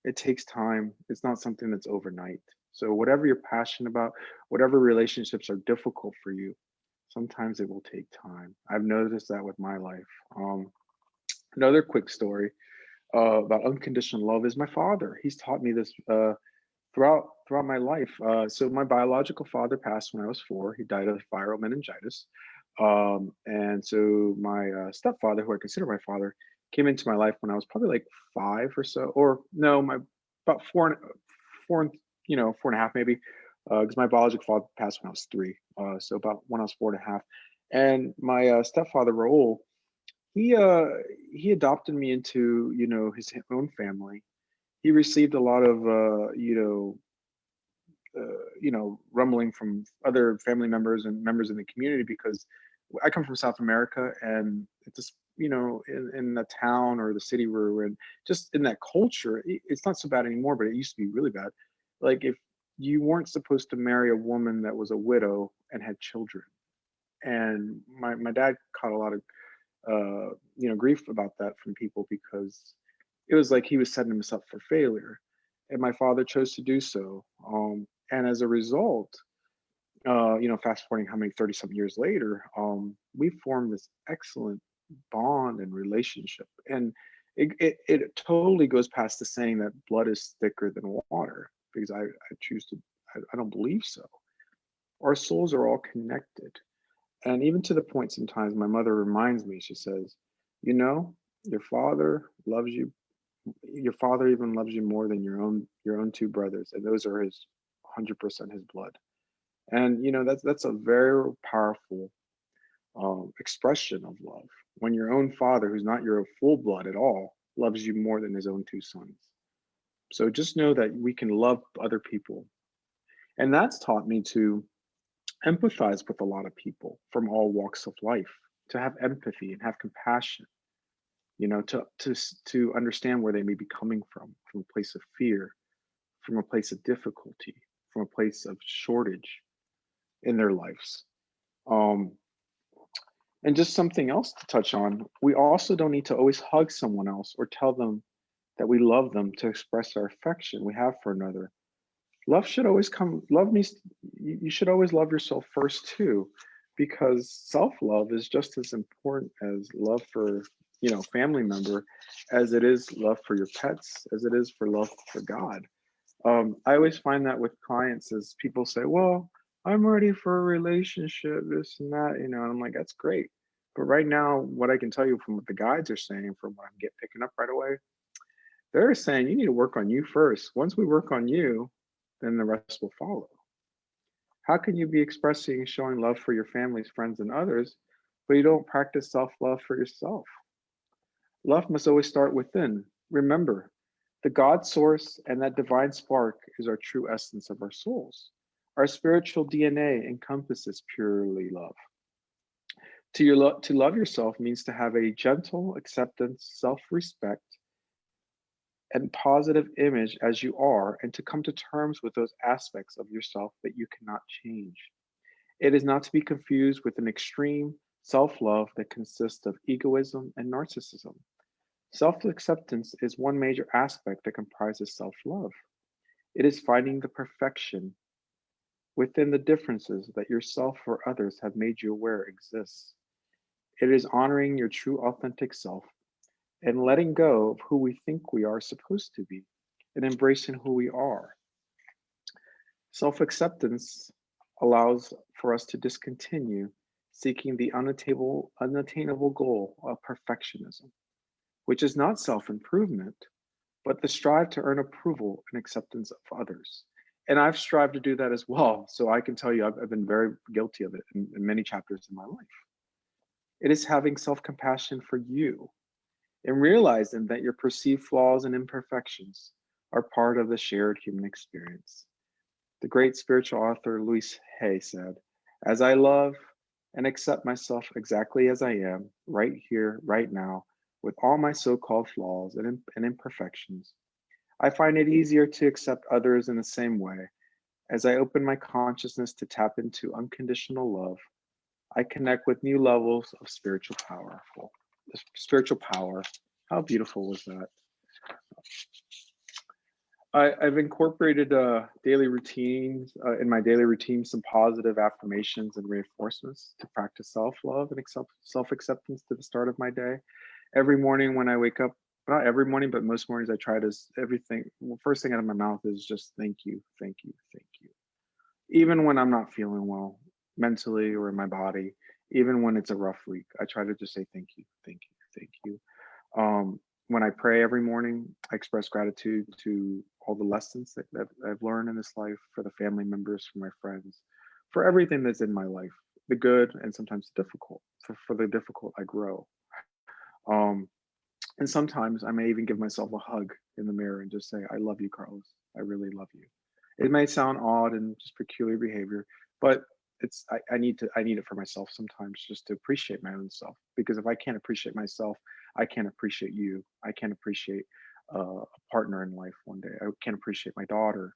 It takes time. It's not something that's overnight. So whatever you're passionate about, whatever relationships are difficult for you, sometimes it will take time. I've noticed that with my life. Another quick story about unconditional love is my father. He's taught me this throughout my life. So my biological father passed when I was 4. He died of viral meningitis. And so my stepfather, who I consider my father, came into my life when I was probably like 5 or so, or no, about 4 and a half maybe, because my biological father passed when I was 3. So about when I was 4.5. And my stepfather Raul, he adopted me into his own family. He received a lot of rumbling from other family members and members in the community, because I come from South America, and it's just in the town or the city where we're in, just in that culture, it's not so bad anymore, but it used to be really bad. Like, if you weren't supposed to marry a woman that was a widow and had children, and my dad caught a lot of grief about that from people, because it was like he was setting himself for failure, and my father chose to do so. And as a result, fast forwarding how many 30-something years later, we formed this excellent bond and relationship. And it totally goes past the saying that blood is thicker than water, because I don't believe so. Our souls are all connected. And even to the point, sometimes my mother reminds me, she says, your father loves you. Your father even loves you more than your own 2 brothers. And those are 100% his blood. And that's a very powerful expression of love, when your own father, who's not your full blood at all, loves you more than his own 2 sons. So just know that we can love other people. And that's taught me to empathize with a lot of people from all walks of life, to have empathy and have compassion, to understand where they may be coming from a place of fear, from a place of difficulty, from a place of shortage in their lives. And just something else to touch on, we also don't need to always hug someone else or tell them that we love them to express our affection we have for another. Love should always come, you should always love yourself first too, because self-love is just as important as love for, family member, as it is love for your pets, as it is for love for God. I always find that with clients as people say, well, I'm ready for a relationship, this and that, and I'm like, that's great. But right now, what I can tell you from what the guides are saying, from what I'm picking up right away, they're saying you need to work on you first. Once we work on you, then the rest will follow. How can you be expressing and showing love for your families, friends, and others, but you don't practice self-love for yourself? Love must always start within. Remember, the God source and that divine spark is our true essence of our souls. Our spiritual DNA encompasses purely love. To love yourself means to have a gentle acceptance, self-respect, and positive image as you are, and to come to terms with those aspects of yourself that you cannot change. It is not to be confused with an extreme self-love that consists of egoism and narcissism. Self-acceptance is one major aspect that comprises self-love. It is finding the perfection within the differences that yourself or others have made you aware exists. It is honoring your true authentic self and letting go of who we think we are supposed to be and embracing who we are. Self-acceptance allows for us to discontinue seeking the unattainable goal of perfectionism, which is not self-improvement, but the strive to earn approval and acceptance of others. And I've strived to do that as well. So I can tell you, I've been very guilty of it in many chapters in my life. It is having self-compassion for you and realizing that your perceived flaws and imperfections are part of the shared human experience. The great spiritual author Louis Hay said, as I love and accept myself exactly as I am, right here, right now, with all my so-called flaws and imperfections, I find it easier to accept others in the same way. As I open my consciousness to tap into unconditional love, I connect with new levels of spiritual power. Spiritual power. How beautiful was that? I've incorporated daily routines, in my daily routine, some positive affirmations and reinforcements to practice self-love and self-acceptance to the start of my day. Every morning when I wake up, not every morning, but most mornings I try to, first thing out of my mouth is just thank you, thank you, thank you. Even when I'm not feeling well, mentally or in my body, even when it's a rough week, I try to just say thank you, thank you, thank you. When I pray every morning, I express gratitude to all the lessons that I've learned in this life, for the family members, for my friends, for everything that's in my life, the good and sometimes the difficult. For the difficult, I grow. And sometimes I may even give myself a hug in the mirror and just say, I love you, Carlos. I really love you. It may sound odd and just peculiar behavior, but I need it for myself sometimes, just to appreciate my own self. Because if I can't appreciate myself, I can't appreciate you. I can't appreciate a partner in life one day. I can't appreciate my daughter.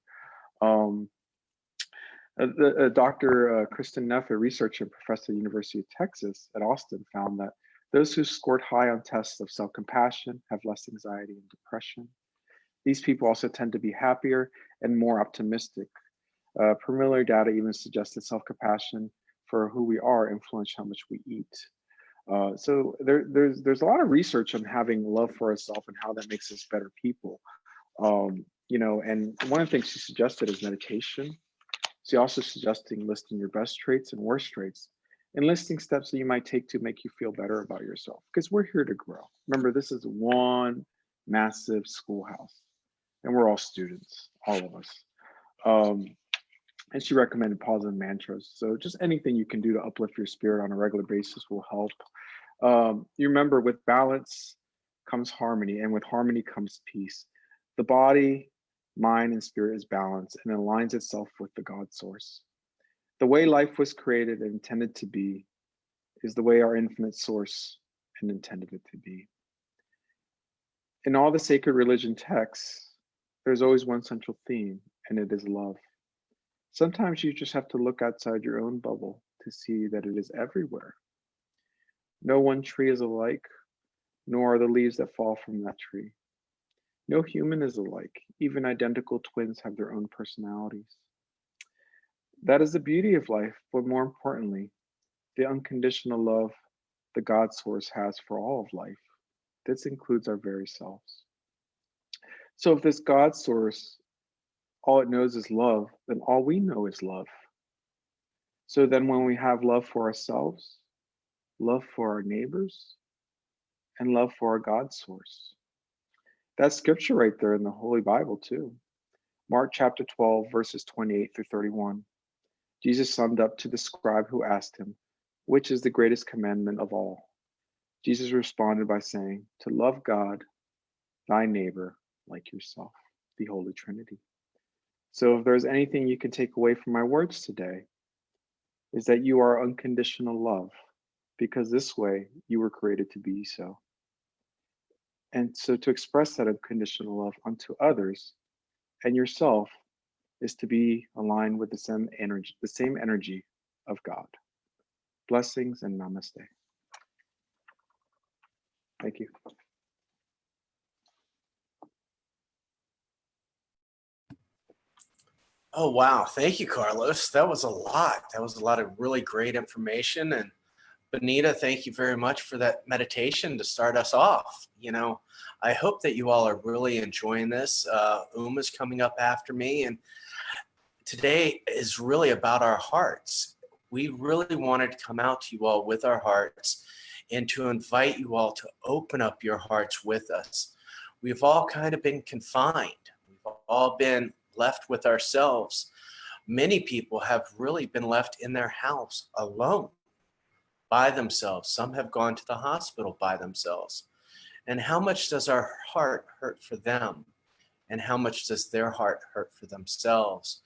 Dr. Kristen Neff, a researcher and professor at the University of Texas at Austin, found that those who scored high on tests of self-compassion have less anxiety and depression. These people also tend to be happier and more optimistic. Preliminary data even suggests that self-compassion for who we are influence how much we eat. So there's a lot of research on having love for ourselves and how that makes us better people. And one of the things she suggested is meditation. She also suggesting listing your best traits and worst traits, and listing steps that you might take to make you feel better about yourself, because we're here to grow. Remember, this is one massive schoolhouse, and we're all students, all of us. And she recommended positive mantras. So just anything you can do to uplift your spirit on a regular basis will help. You remember, with balance comes harmony, and with harmony comes peace. The body, mind, and spirit is balanced and aligns itself with the God source. The way life was created and intended to be is the way our infinite source and intended it to be. In all the sacred religion texts, there's always one central theme, and it is love. Sometimes you just have to look outside your own bubble to see that it is everywhere. No one tree is alike, nor are the leaves that fall from that tree. No human is alike. Even identical twins have their own personalities. That is the beauty of life, but more importantly, the unconditional love the God source has for all of life. This includes our very selves. So if this God source, all it knows is love, then all we know is love. So then when we have love for ourselves, love for our neighbors, and love for our God source. That's scripture right there in the Holy Bible too. Mark chapter 12, verses 28 through 31. Jesus summed up to the scribe who asked him, which is the greatest commandment of all? Jesus responded by saying, to love God, thy neighbor, like yourself, the Holy Trinity. So if there's anything you can take away from my words today, is that you are unconditional love, because this way you were created to be so. And so to express that unconditional love unto others and yourself is to be aligned with the same energy of God. Blessings and namaste. Thank you. Oh, wow. Thank you, Carlos. That was a lot. That was a lot of really great information. And Benita, thank you very much for that meditation to start us off. You know, I hope that you all are really enjoying this. Uma's coming up after me, and today is really about our hearts. We really wanted to come out to you all with our hearts and to invite you all to open up your hearts with us. We've all kind of been confined. We've all been left with ourselves. Many people have really been left in their house alone, by themselves. Some have gone to the hospital by themselves. And how much does our heart hurt for them? And how much does their heart hurt for themselves?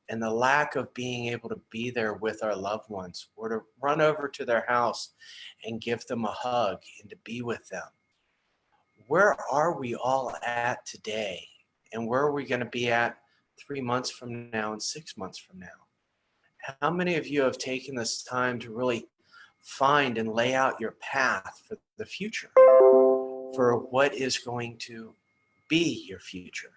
And the lack of being able to be there with our loved ones, or to run over to their house and give them a hug and to be with them. Where are we all at today? And where are we going to be at 3 months from now and 6 months from now? How many of you have taken this time to really find and lay out your path for the future, for what is going to be your future?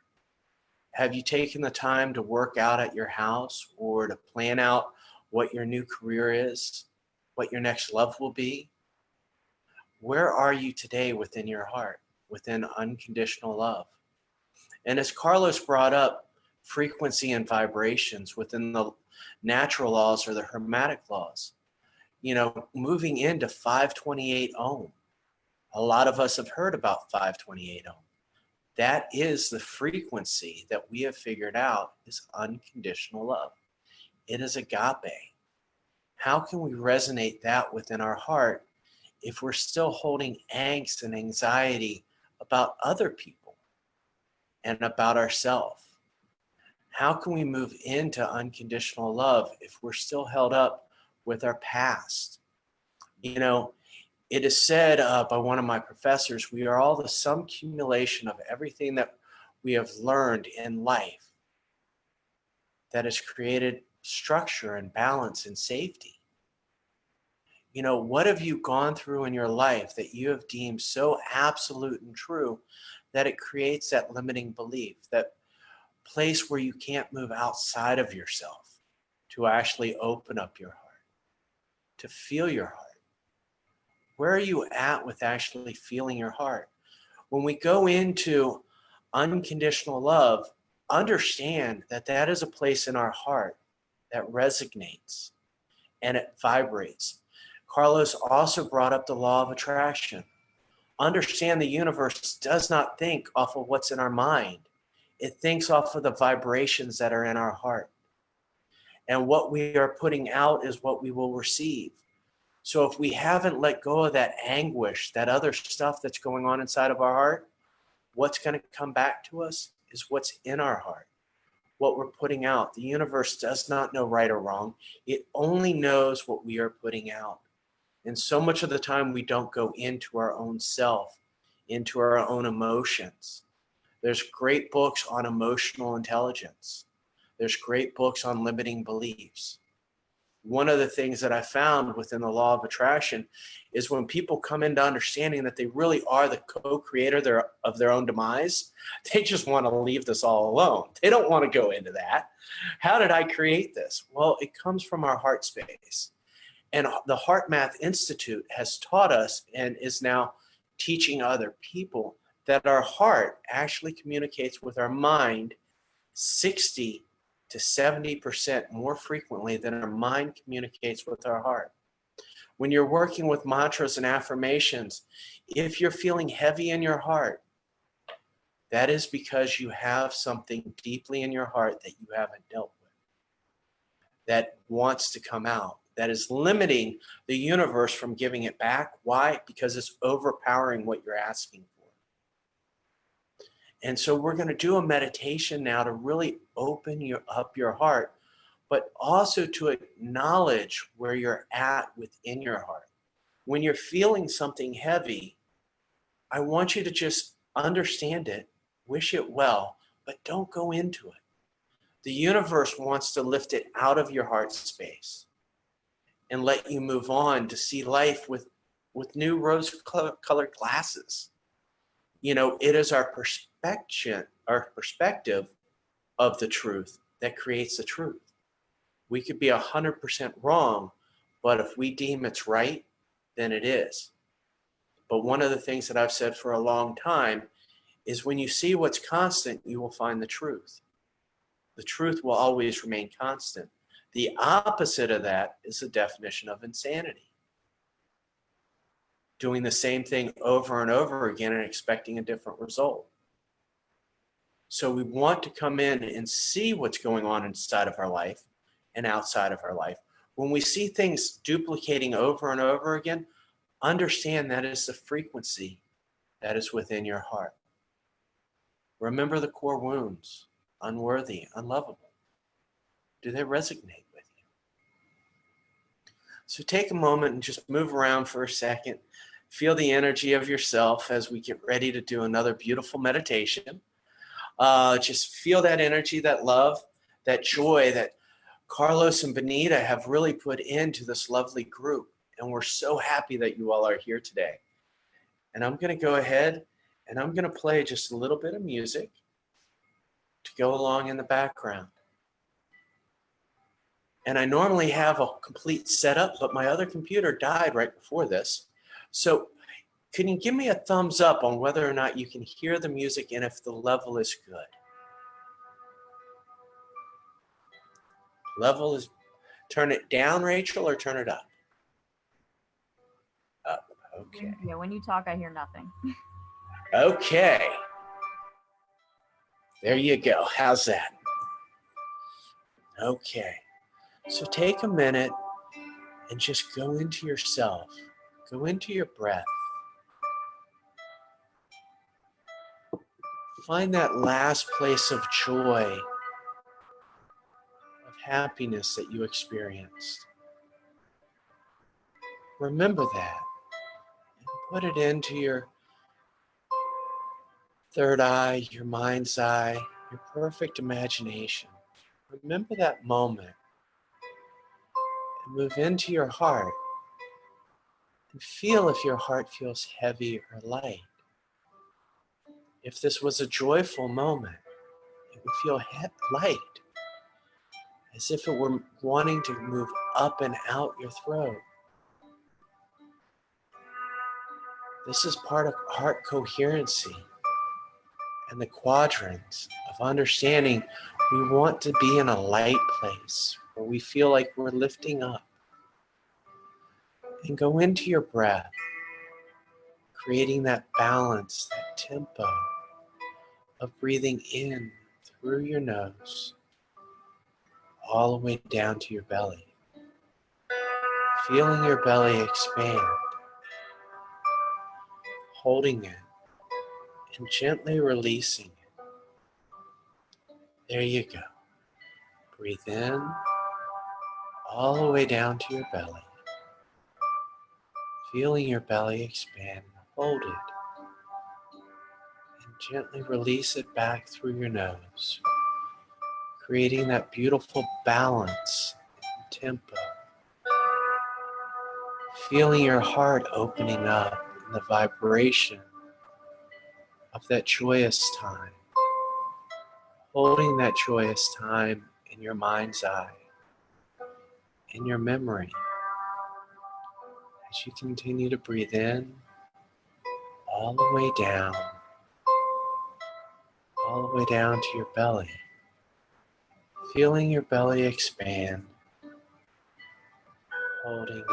Have you taken the time to work out at your house, or to plan out what your new career is, what your next love will be? Where are you today within your heart, within unconditional love? And as Carlos brought up, frequency and vibrations within the natural laws or the hermetic laws, you know, moving into 528 ohm. A lot of us have heard about 528 ohm. That is the frequency that we have figured out is unconditional love. It is agape. How can we resonate that within our heart if we're still holding angst and anxiety about other people and about ourselves? How can we move into unconditional love if we're still held up with our past? You know, it is said by one of my professors, we are all the sum accumulation of everything that we have learned in life that has created structure and balance and safety. You know, what have you gone through in your life that you have deemed so absolute and true that it creates that limiting belief, that place where you can't move outside of yourself to actually open up your heart, to feel your heart? Where are you at with actually feeling your heart? When we go into unconditional love, understand that that is a place in our heart that resonates and it vibrates. Carlos also brought up the law of attraction. Understand the universe does not think off of what's in our mind. It thinks off of the vibrations that are in our heart. And what we are putting out is what we will receive. So if we haven't let go of that anguish, that other stuff that's going on inside of our heart, what's going to come back to us is what's in our heart, what we're putting out. The universe does not know right or wrong. It only knows what we are putting out. And so much of the time we don't go into our own self, into our own emotions. There's great books on emotional intelligence. There's great books on limiting beliefs. One of the things that I found within the law of attraction is when people come into understanding that they really are the co-creator of their own demise, they just want to leave this all alone. They don't want to go into that. How did I create this? Well, it comes from our heart space. And the Heart Math Institute has taught us and is now teaching other people that our heart actually communicates with our mind 60 to 70% more frequently than our mind communicates with our heart. When you're working with mantras and affirmations, if you're feeling heavy in your heart, that is because you have something deeply in your heart that you haven't dealt with, that wants to come out, that is limiting the universe from giving it back. Why? Because it's overpowering what you're asking for. And so we're going to do a meditation now to really open up your heart, but also to acknowledge where you're at within your heart. When you're feeling something heavy, I want you to just understand it, wish it well, but don't go into it. The universe wants to lift it out of your heart space and let you move on to see life with new rose-colored glasses. You know, it is our perspective of the truth that creates the truth. We could be 100% wrong, but if we deem it's right, then it is. But one of the things that I've said for a long time is when you see what's constant, you will find the truth. The truth will always remain constant. The opposite of that is the definition of insanity. Doing the same thing over and over again and expecting a different result. So we want to come in and see what's going on inside of our life and outside of our life. When we see things duplicating over and over again, understand that is the frequency that is within your heart. Remember the core wounds: unworthy, unlovable. Do they resonate with you? So take a moment and just move around for a second. Feel the energy of yourself as we get ready to do another beautiful meditation. Just feel that energy, that love, that joy that Carlos and Benita have really put into this lovely group. And we're so happy that you all are here today. And I'm going to go ahead and I'm going to play just a little bit of music to go along in the background. And I normally have a complete setup, but my other computer died right before this. So can you give me a thumbs up on whether or not you can hear the music and if the level is good? Level is, turn it down, Rachel, or turn it up? Up, okay. Yeah, when you talk, I hear nothing. Okay. There you go. How's that? Okay. So take a minute and just go into yourself. Go into your breath. Find that last place of joy, of happiness that you experienced. Remember that. And put it into your third eye, your mind's eye, your perfect imagination. Remember that moment. And move into your heart. And feel if your heart feels heavy or light. If this was a joyful moment, it would feel light, as if it were wanting to move up and out your throat. This is part of heart coherency and the quadrants of understanding we want to be in a light place where we feel like we're lifting up. And go into your breath, creating that balance, that tempo of breathing in through your nose, all the way down to your belly. Feeling your belly expand, holding it, and gently releasing it. There you go. Breathe in, all the way down to your belly. Feeling your belly expand, hold it, and gently release it back through your nose, creating that beautiful balance and tempo. Feeling your heart opening up in the vibration of that joyous time. Holding that joyous time in your mind's eye, in your memory. As you continue to breathe in, all the way down, all the way down to your belly, feeling your belly expand, holding it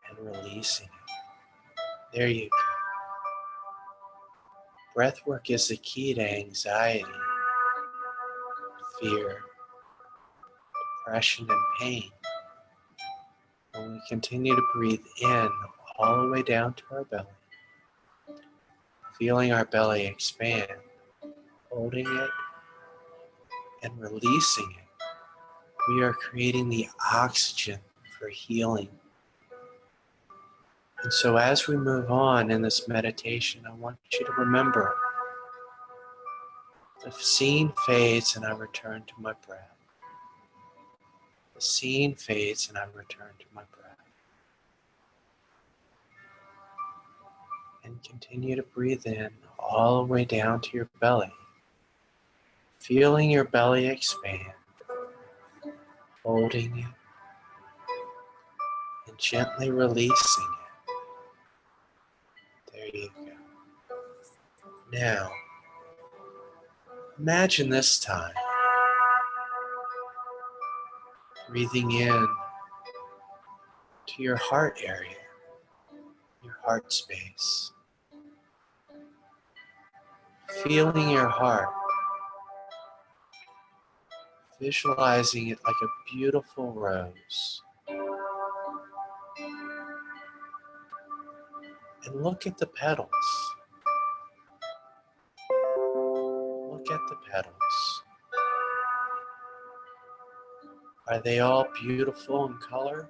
and releasing it. There you go. Breath work is the key to anxiety, fear, depression, and pain. When we continue to breathe in all the way down to our belly, feeling our belly expand, holding it and releasing it, we are creating the oxygen for healing. And so as we move on in this meditation, I want you to remember the scene fades and I return to my breath. The scene fades and I return to my breath. And continue to breathe in all the way down to your belly. Feeling your belly expand, holding it, and gently releasing it. There you go. Now, imagine this time breathing in to your heart area, your heart space. Feeling your heart, visualizing it like a beautiful rose. And look at the petals. Look at the petals. Are they all beautiful in color,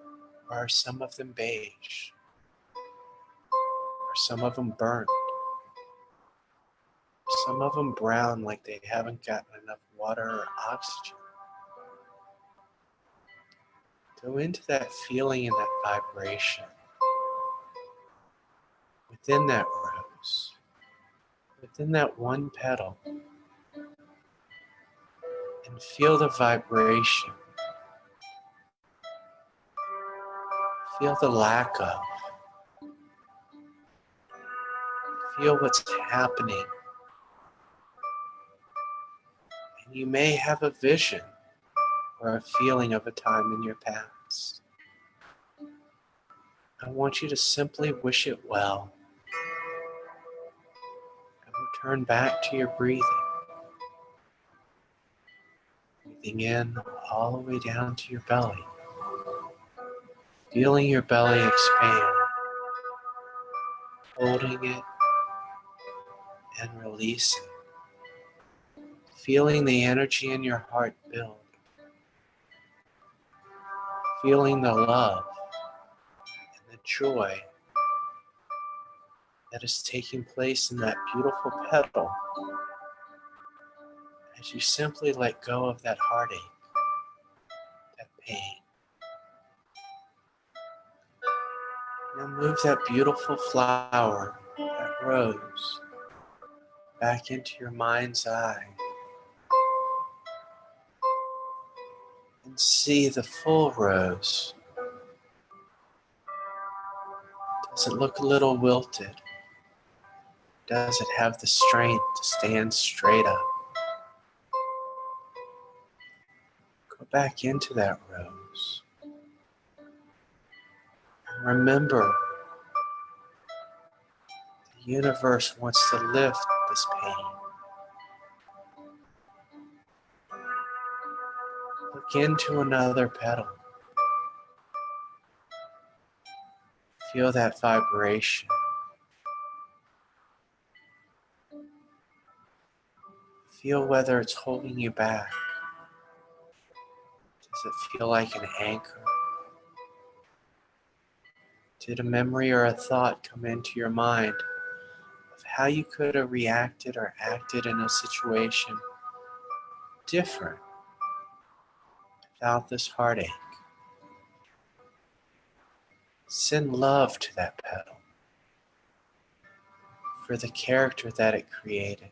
or are some of them beige? Are some of them burnt? Some of them brown, like they haven't gotten enough water or oxygen. Go into that feeling and that vibration within that rose, within that one petal, and feel the vibration. Feel the lack of. Feel what's happening. And you may have a vision or a feeling of a time in your past. I want you to simply wish it well and return back to your breathing. Breathing in all the way down to your belly. Feeling your belly expand. Holding it and releasing. Feeling the energy in your heart build. Feeling the love and the joy that is taking place in that beautiful petal as you simply let go of that heartache, that pain. Now move that beautiful flower, that rose, back into your mind's eye and see the full rose. Does it look a little wilted? Does it have the strength to stand straight up? Go back into that rose. And remember, the universe wants to lift this pain. Look into another petal. Feel that vibration. Feel whether it's holding you back. Does it feel like an anchor? Did a memory or a thought come into your mind of how you could have reacted or acted in a situation different without this heartache? Send love to that petal for the character that it created.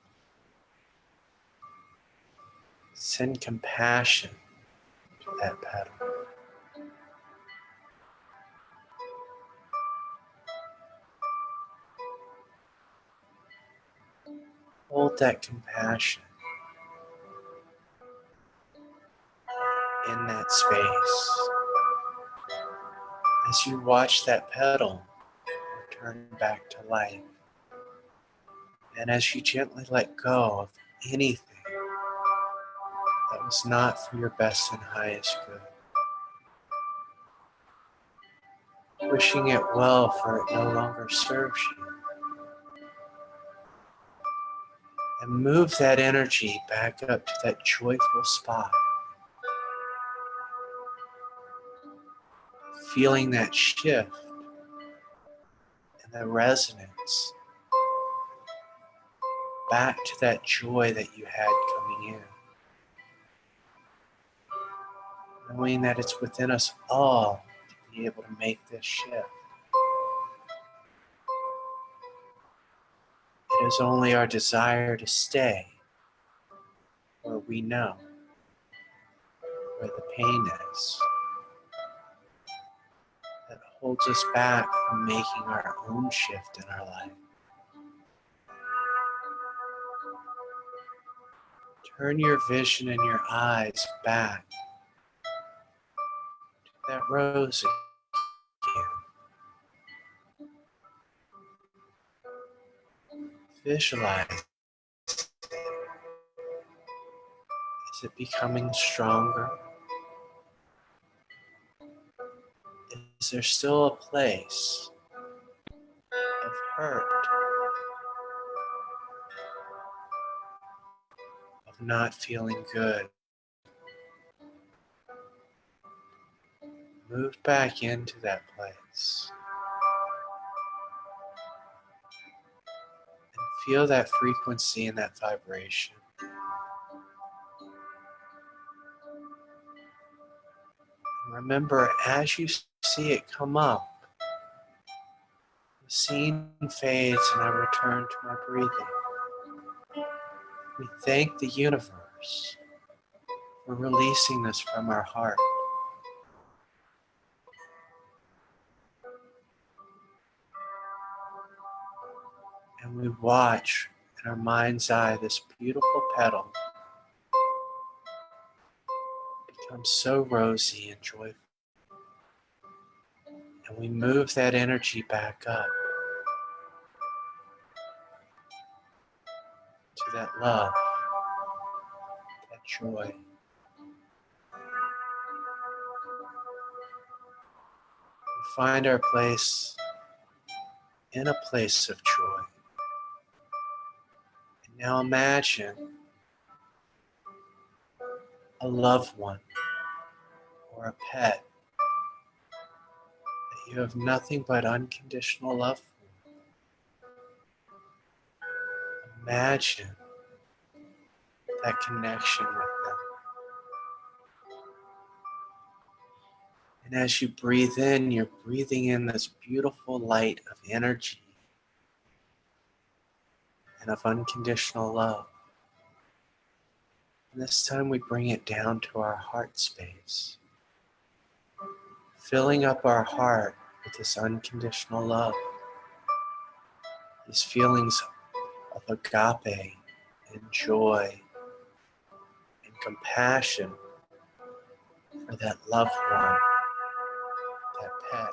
Send compassion to that petal. hold that compassion in that space as you watch that petal return back to life. And as you gently let go of anything that was not for your best and highest good, wishing it well for it no longer serves you. And move that energy back up to that joyful spot. Feeling that shift and the resonance back to that joy that you had coming in. Knowing that it's within us all to be able to make this shift. It is only our desire to stay where we know, where the pain is, that holds us back from making our own shift in our life. Turn your vision and your eyes back to that rose again. Visualize. Is it becoming stronger? Is there still a place of hurt, of not feeling good? Move back into that place and feel that frequency and that vibration. And remember, as you see it come up, the scene fades and I return to my breathing. We thank the universe for releasing this from our heart. And we watch in our mind's eye this beautiful petal become so rosy and joyful. And we move that energy back up to that love, that joy. We find our place in a place of joy. And now imagine a loved one or a pet that you have nothing but unconditional love for. Imagine that connection with them. And as you breathe in, you're breathing in this beautiful light of energy and of unconditional love. And this time we bring it down to our heart space, filling up our heart with this unconditional love, these feelings of agape and joy and compassion for that loved one, that pet.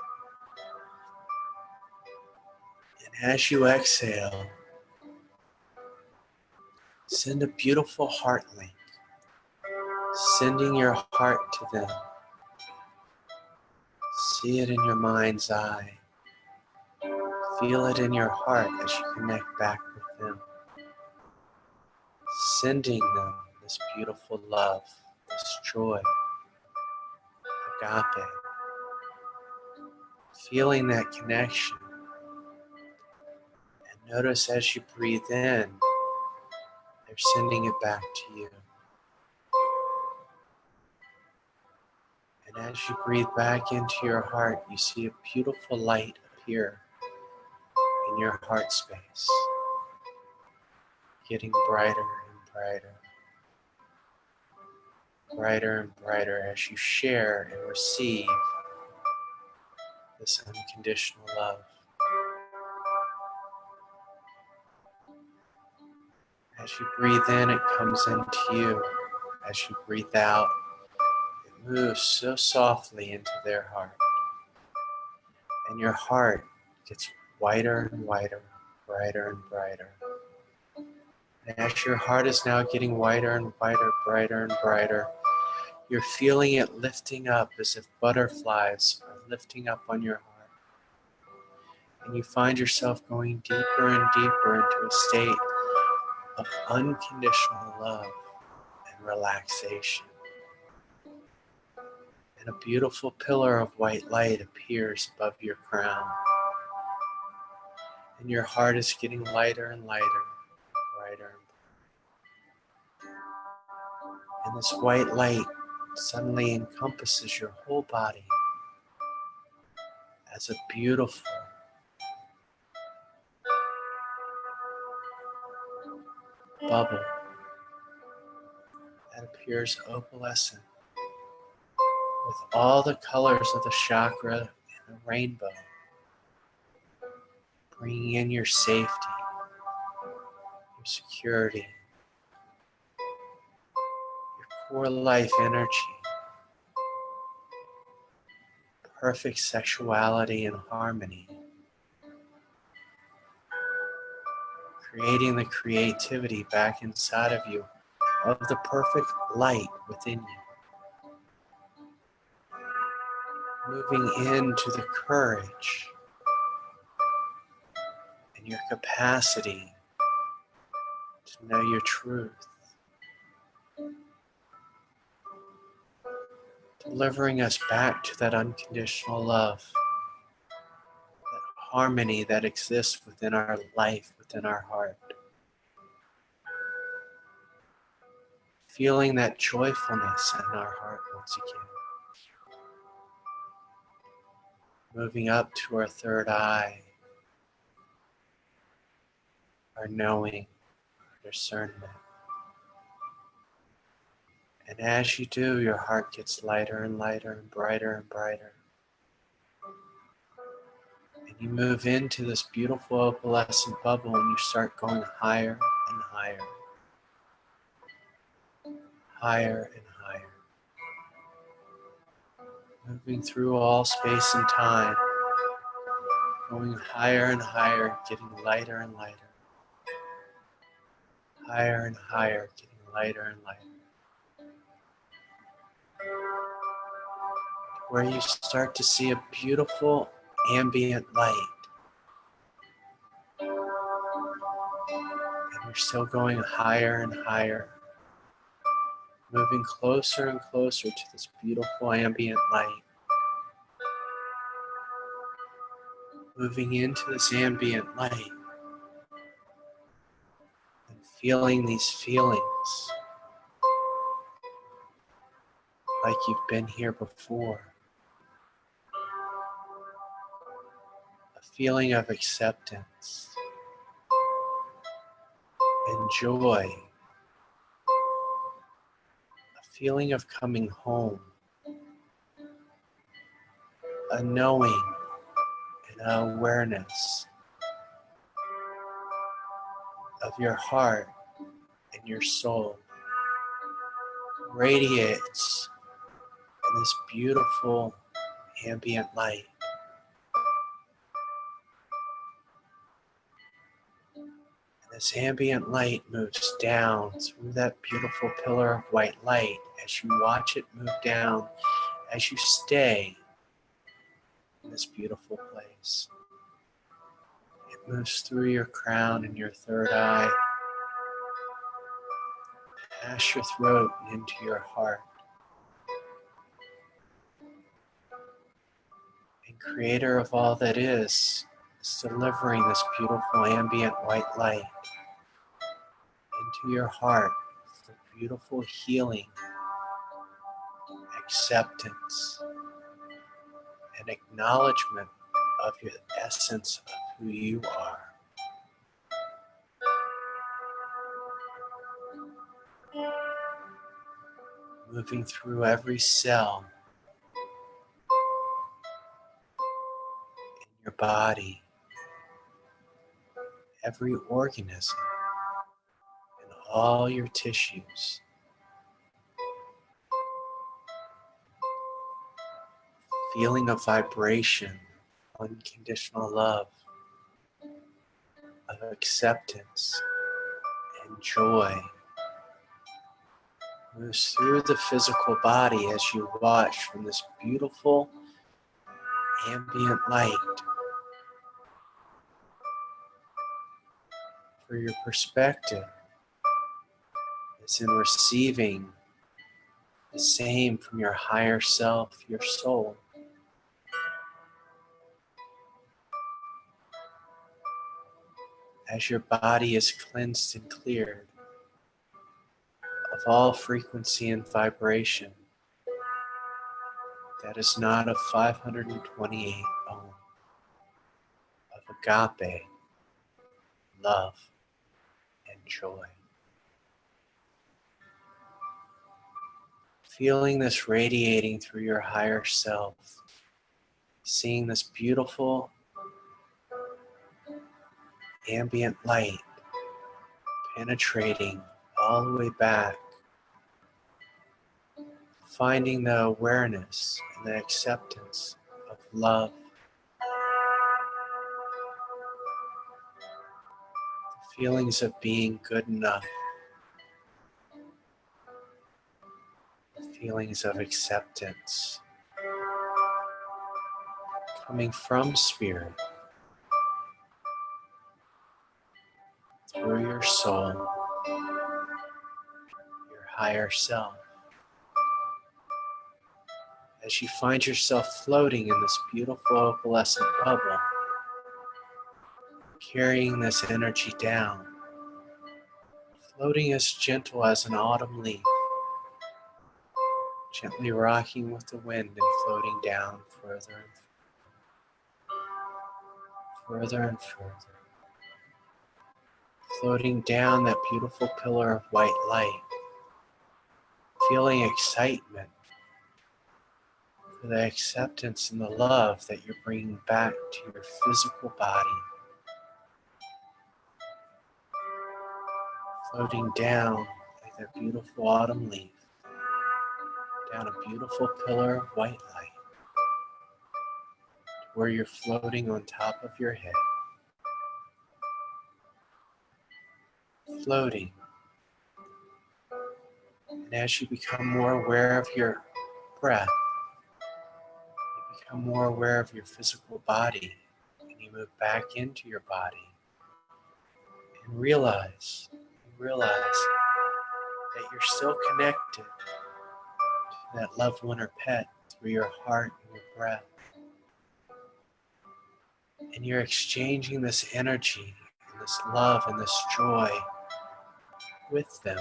And as you exhale, send a beautiful heart link, sending your heart to them. See it in your mind's eye. Feel it in your heart as you connect back with them. Sending them this beautiful love, this joy, agape. Feeling that connection. And notice as you breathe in, they're sending it back to you. And as you breathe back into your heart, you see a beautiful light appear in your heart space, getting brighter and brighter, brighter and brighter as you share and receive this unconditional love. As you breathe in, it comes into you. As you breathe out, it moves so softly into their heart. And your heart gets whiter and whiter, brighter and brighter. And as your heart is now getting whiter and whiter, brighter and brighter, you're feeling it lifting up as if butterflies are lifting up on your heart. And you find yourself going deeper and deeper into a state of unconditional love and relaxation. And a beautiful pillar of white light appears above your crown. And your heart is getting lighter and lighter, brighter and brighter. And this white light suddenly encompasses your whole body as a beautiful bubble that appears opalescent with all the colors of the chakra in a rainbow, bringing in your safety, your security, your core life energy, perfect sexuality and harmony, creating the creativity back inside of you of the perfect light within you, moving into the courage and your capacity to know your truth, delivering us back to that unconditional love, that harmony that exists within our life, within our heart. Feeling that joyfulness in our heart once again. Moving up to our third eye, our knowing, our discernment. And as you do, your heart gets lighter and lighter and brighter and brighter. And you move into this beautiful opalescent bubble and you start going higher and higher. Higher and higher. Moving through all space and time. Going higher and higher, getting lighter and lighter. Higher and higher, getting lighter and lighter. Where you start to see a beautiful ambient light. And you're still going higher and higher. Moving closer and closer to this beautiful ambient light. Moving into this ambient light. And feeling these feelings. Like you've been here before. A feeling of acceptance and joy. A feeling of coming home. A knowing and an awareness of your heart and your soul radiates in this beautiful ambient light. And this ambient light moves down through that beautiful pillar of white light as you watch it move down, as you stay in this beautiful place. It moves through your crown and your third eye, past your throat and into your heart. And Creator of all that is delivering this beautiful ambient white light into your heart for beautiful healing, acceptance, and acknowledgement of your essence of who you are. Moving through every cell in your body, every organism, and all your tissues. Feeling a vibration, unconditional love, of acceptance and joy moves through the physical body as you watch from this beautiful ambient light. For your perspective is in receiving the same from your higher self, your soul. As your body is cleansed and cleared of all frequency and vibration that is not of 528 ohm of agape, love, and joy. Feeling this radiating through your higher self, seeing this beautiful ambient light penetrating all the way back, finding the awareness and the acceptance of love, the feelings of being good enough, feelings of acceptance coming from spirit through your soul, your higher self. As you find yourself floating in this beautiful opalescent bubble, carrying this energy down, floating as gentle as an autumn leaf, gently rocking with the wind and floating down further and further, floating down that beautiful pillar of white light, feeling excitement for the acceptance and the love that you're bringing back to your physical body, floating down like that beautiful autumn leaf, down a beautiful pillar of white light, where you're floating on top of your head, floating. And as you become more aware of your breath, you become more aware of your physical body, and you move back into your body and realize that you're still connected to that loved one or pet through your heart and your breath. And you're exchanging this energy and this love and this joy with them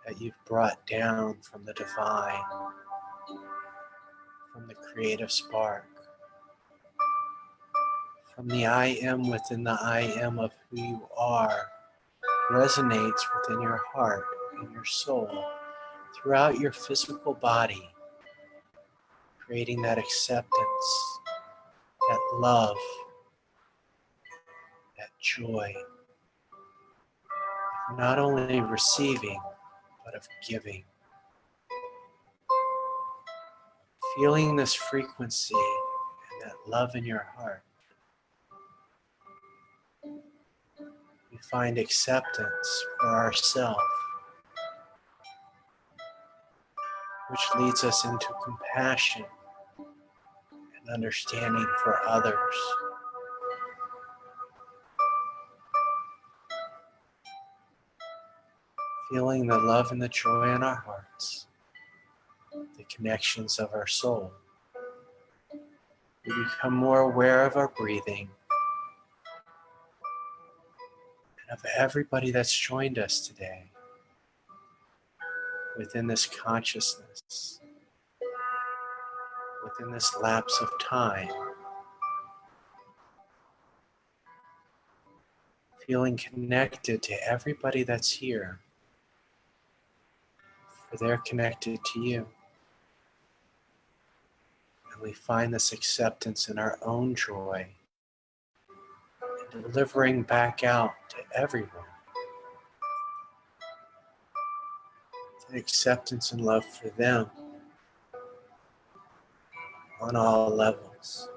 that you've brought down from the divine, from the creative spark, from the I am within the I am of who you are, resonates within your heart and your soul throughout your physical body, creating that acceptance, that love, that joy, of not only receiving, but of giving. Feeling this frequency and that love in your heart, we find acceptance for ourselves, which leads us into compassion and understanding for others. Feeling the love and the joy in our hearts, the connections of our soul. We become more aware of our breathing and of everybody that's joined us today within this consciousness, within this lapse of time. Feeling connected to everybody that's here, for they're connected to you. And we find this acceptance in our own joy and delivering back out to everyone acceptance and love for them on all levels.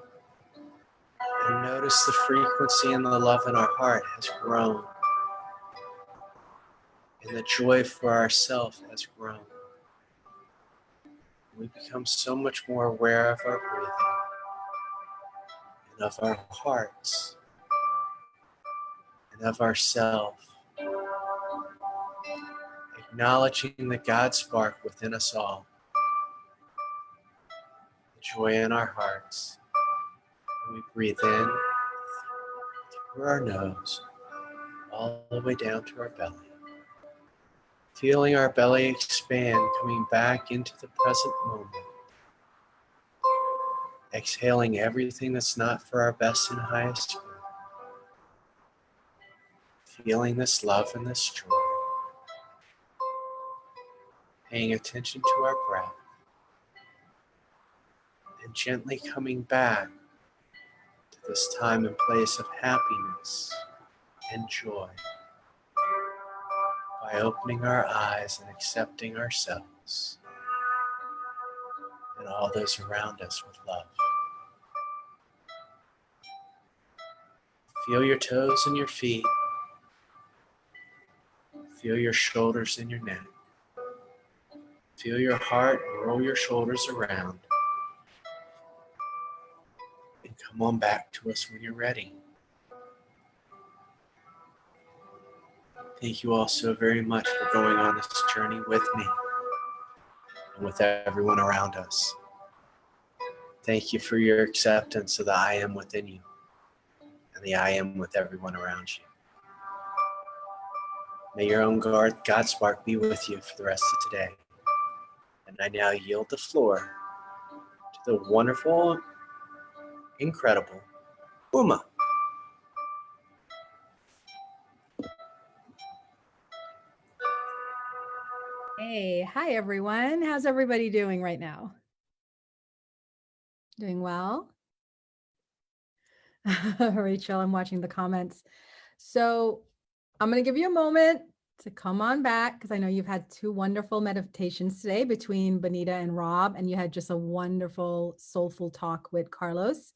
And notice the frequency and the love in our heart has grown. And the joy for ourselves has grown. We become so much more aware of our breathing and of our hearts and of ourselves, acknowledging the God spark within us all, the joy in our hearts. And we breathe in through our nose, all the way down to our belly. Feeling our belly expand, coming back into the present moment. Exhaling everything that's not for our best and highest good. Feeling this love and this joy. Paying attention to our breath. And gently coming back to this time and place of happiness and joy. By opening our eyes and accepting ourselves and all those around us with love. Feel your toes and your feet. Feel your shoulders and your neck. Feel your heart and roll your shoulders around. And come on back to us when you're ready. Thank you all so very much for going on this journey with me and with everyone around us. Thank you for your acceptance of the I am within you and the I am with everyone around you. May your own God spark be with you for the rest of today. And I now yield the floor to the wonderful, incredible Uma. Hey, hi everyone. How's everybody doing right now? Doing well? Rachel, I'm watching the comments. So I'm going to give you a moment to come on back because I know you've had two wonderful meditations today between Bonita and Rob, and you had just a wonderful, soulful talk with Carlos.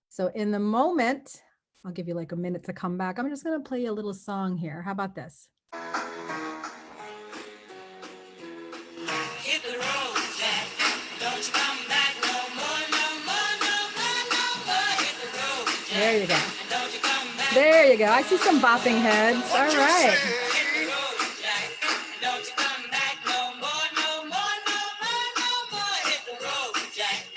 So in the moment, I'll give you like a minute to come back. I'm just going to play you a little song here. How about this? Hit the road, Jack. Don't you come back no more, no more, no more, no more. Hit the road, Jack. There you go. Don't you come back. There you go. I see some bopping heads. All right. Hit the road, Jack. Don't you come back no more, no more, no more, no more. Hit the road, Jack.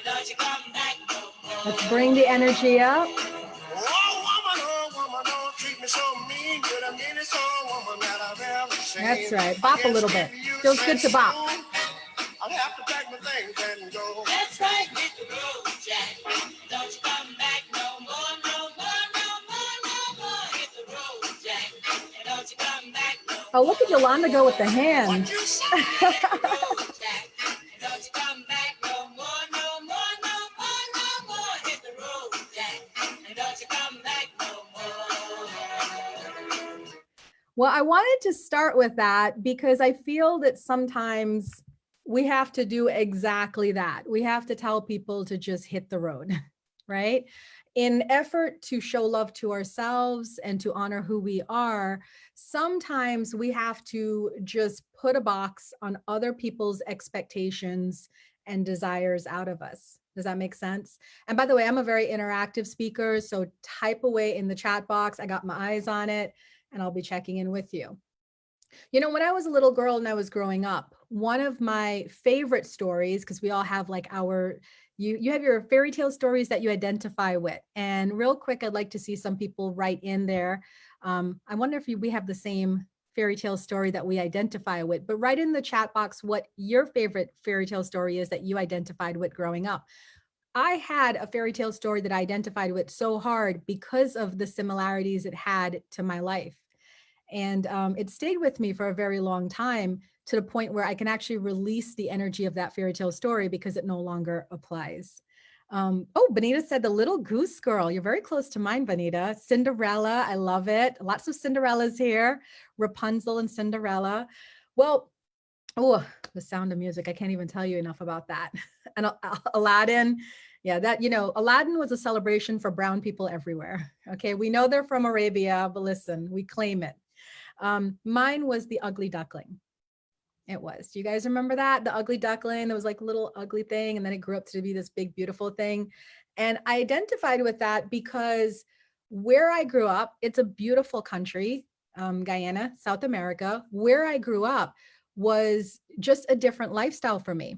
Don't you come back no more. Let's bring the energy up. Oh, woman, don't treat me so mean. You're the meanest old woman that I've ever seen. That's right. Bop a little bit. Feels good to bop. I'll have to pack my things and go. That's right, hit the road, Jack. Don't you come back no more, no more, no more, no more. Hit the road, Jack. Don't you come back no more. Oh, look at Yolanda go with the hands. What you say? Hit the road, Jack. Don't you come back no more, no more, no more, no more. Hit the road, Jack. Don't you come back no more. Well, I wanted to start with that because I feel that sometimes we have to do exactly that. We have to tell people to just hit the road, right? In effort to show love to ourselves and to honor who we are, sometimes we have to just put a box on other people's expectations and desires out of us. Does that make sense? And by the way, I'm a very interactive speaker, so type away in the chat box. I got my eyes on it, and I'll be checking in with you. You know, when I was a little girl and I was growing up, one of my favorite stories, because we all have like you have your fairy tale stories that you identify with. And real quick, I'd like to see some people write in there. I wonder if we have the same fairy tale story that we identify with, but write in the chat box what your favorite fairy tale story is that you identified with growing up. I had a fairy tale story that I identified with so hard because of the similarities it had to my life. And it stayed with me for a very long time to the point where I can actually release the energy of that fairy tale story because it no longer applies. Oh, Bonita said the little goose girl. You're very close to mine, Bonita. Cinderella, I love it. Lots of Cinderellas here. Rapunzel and Cinderella. Well, Oh, the Sound of Music. I can't even tell you enough about that. And Aladdin. Yeah, that, Aladdin was a celebration for brown people everywhere. Okay. We know they're from Arabia, but listen, we claim it. Mine was The Ugly Duckling. It was. Do you guys remember that? The Ugly Duckling, there was like a little ugly thing, and then it grew up to be this big, beautiful thing. And I identified with that because where I grew up, it's a beautiful country, Guyana, South America. Where I grew up was just a different lifestyle for me.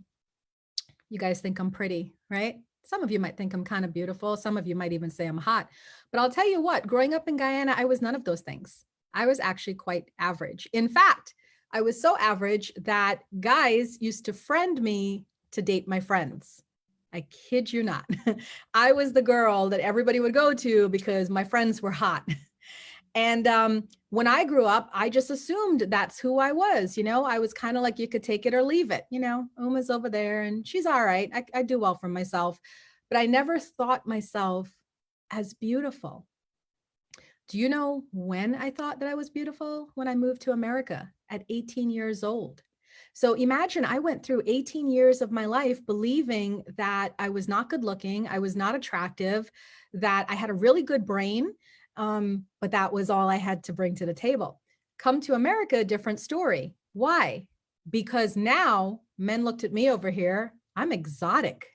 You guys think I'm pretty, right? Some of you might think I'm kind of beautiful. Some of you might even say I'm hot. But I'll tell you what, growing up in Guyana, I was none of those things. I was actually quite average. In fact, I was so average that guys used to friend me to date my friends. I kid you not. I was the girl that everybody would go to because my friends were hot. And when I grew up, I just assumed that's who I was. I was kind of like, you could take it or leave it. Uma's over there and she's all right. I do well for myself, but I never thought myself as beautiful. Do you know when I thought that I was beautiful? When I moved to America at 18 years old. So imagine I went through 18 years of my life believing that I was not good looking, I was not attractive, that I had a really good brain, but that was all I had to bring to the table. Come to America, different story. Why? Because now men looked at me over here, I'm exotic,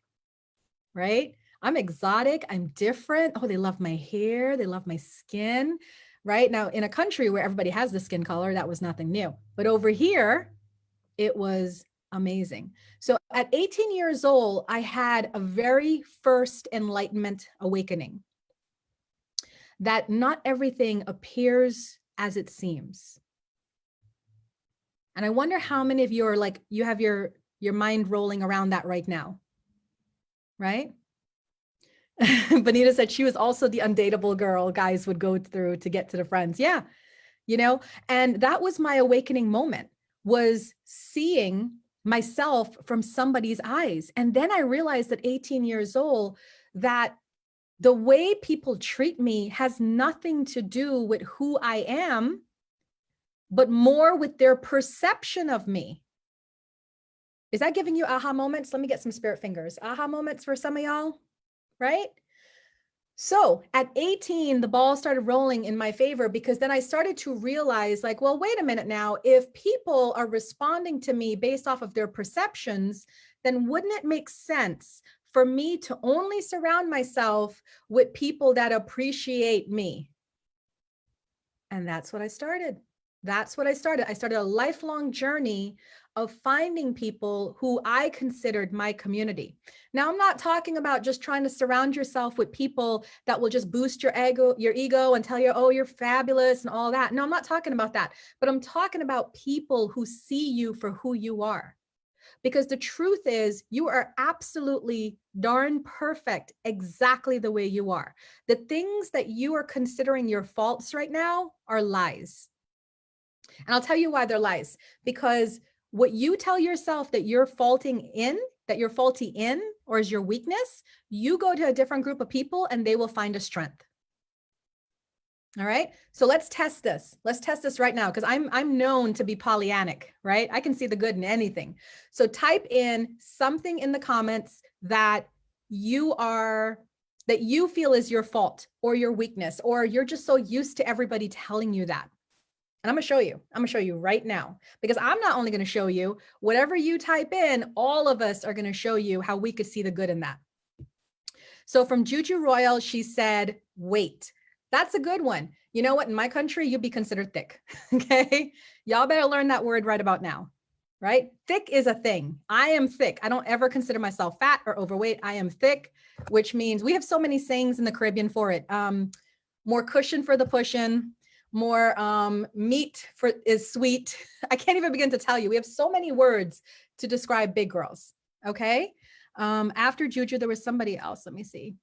right? I'm exotic, I'm different. Oh, they love my hair, they love my skin, right? Now, in a country where everybody has the skin color, that was nothing new. But over here, it was amazing. So at 18 years old, I had a very first enlightenment awakening that not everything appears as it seems. And I wonder how many of you are like, you have your mind rolling around that right now, right? Bonita said she was also the undateable girl guys would go through to get to the friends. Yeah, and that was my awakening moment, was seeing myself from somebody's eyes. And then I realized at 18 years old that the way people treat me has nothing to do with who I am, but more with their perception of me. Is that giving you aha moments? Let me get some spirit fingers. Aha moments for some of y'all, right? So at 18, the ball started rolling in my favor because then I started to realize like, well, wait a minute now, if people are responding to me based off of their perceptions, then wouldn't it make sense for me to only surround myself with people that appreciate me? And that's what I started. That's what I started. I started a lifelong journey of finding people who I considered my community. Now, I'm not talking about just trying to surround yourself with people that will just boost your ego and tell you, oh, you're fabulous and all that. No, I'm not talking about that. But I'm talking about people who see you for who you are. Because the truth is, you are absolutely darn perfect exactly the way you are. The things that you are considering your faults right now are lies. And I'll tell you why they're lies. Because what you tell yourself that you're faulty in, or is your weakness, you go to a different group of people and they will find a strength. All right. So let's test this. Let's test this right now because I'm known to be Pollyannic, right? I can see the good in anything. So type in something in the comments that you feel is your fault or your weakness, or you're just so used to everybody telling you that. And I'm gonna show you. I'm gonna show you right now, because I'm not only gonna show you, whatever you type in, all of us are gonna show you how we could see the good in that. So from Juju Royal, she said, wait. That's a good one. You know what? In my country, you'd be considered thick. Okay. Y'all better learn that word right about now, right? Thick is a thing. I am thick. I don't ever consider myself fat or overweight. I am thick, which means we have so many sayings in the Caribbean for it. More cushion for the pushing, more meat is sweet. I can't even begin to tell you. We have so many words to describe big girls. Okay. After Juju, there was somebody else. Let me see.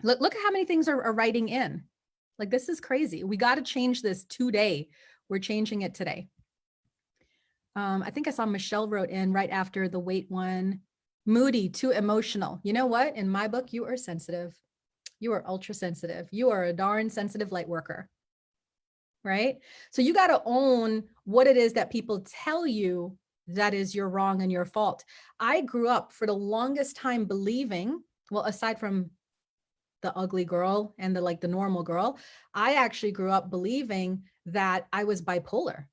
Look at how many things are writing in. Like, this is crazy. We got to change this today. We're changing it today. I think I saw Michelle wrote in right after the weight one. Moody, too emotional. You know what? In my book, you are sensitive. You are ultra sensitive. You are a darn sensitive light worker, right? So you got to own what it is that people tell you that is your wrong and your fault. I grew up for the longest time believing, well, aside from the ugly girl and the normal girl, I actually grew up believing that I was bipolar,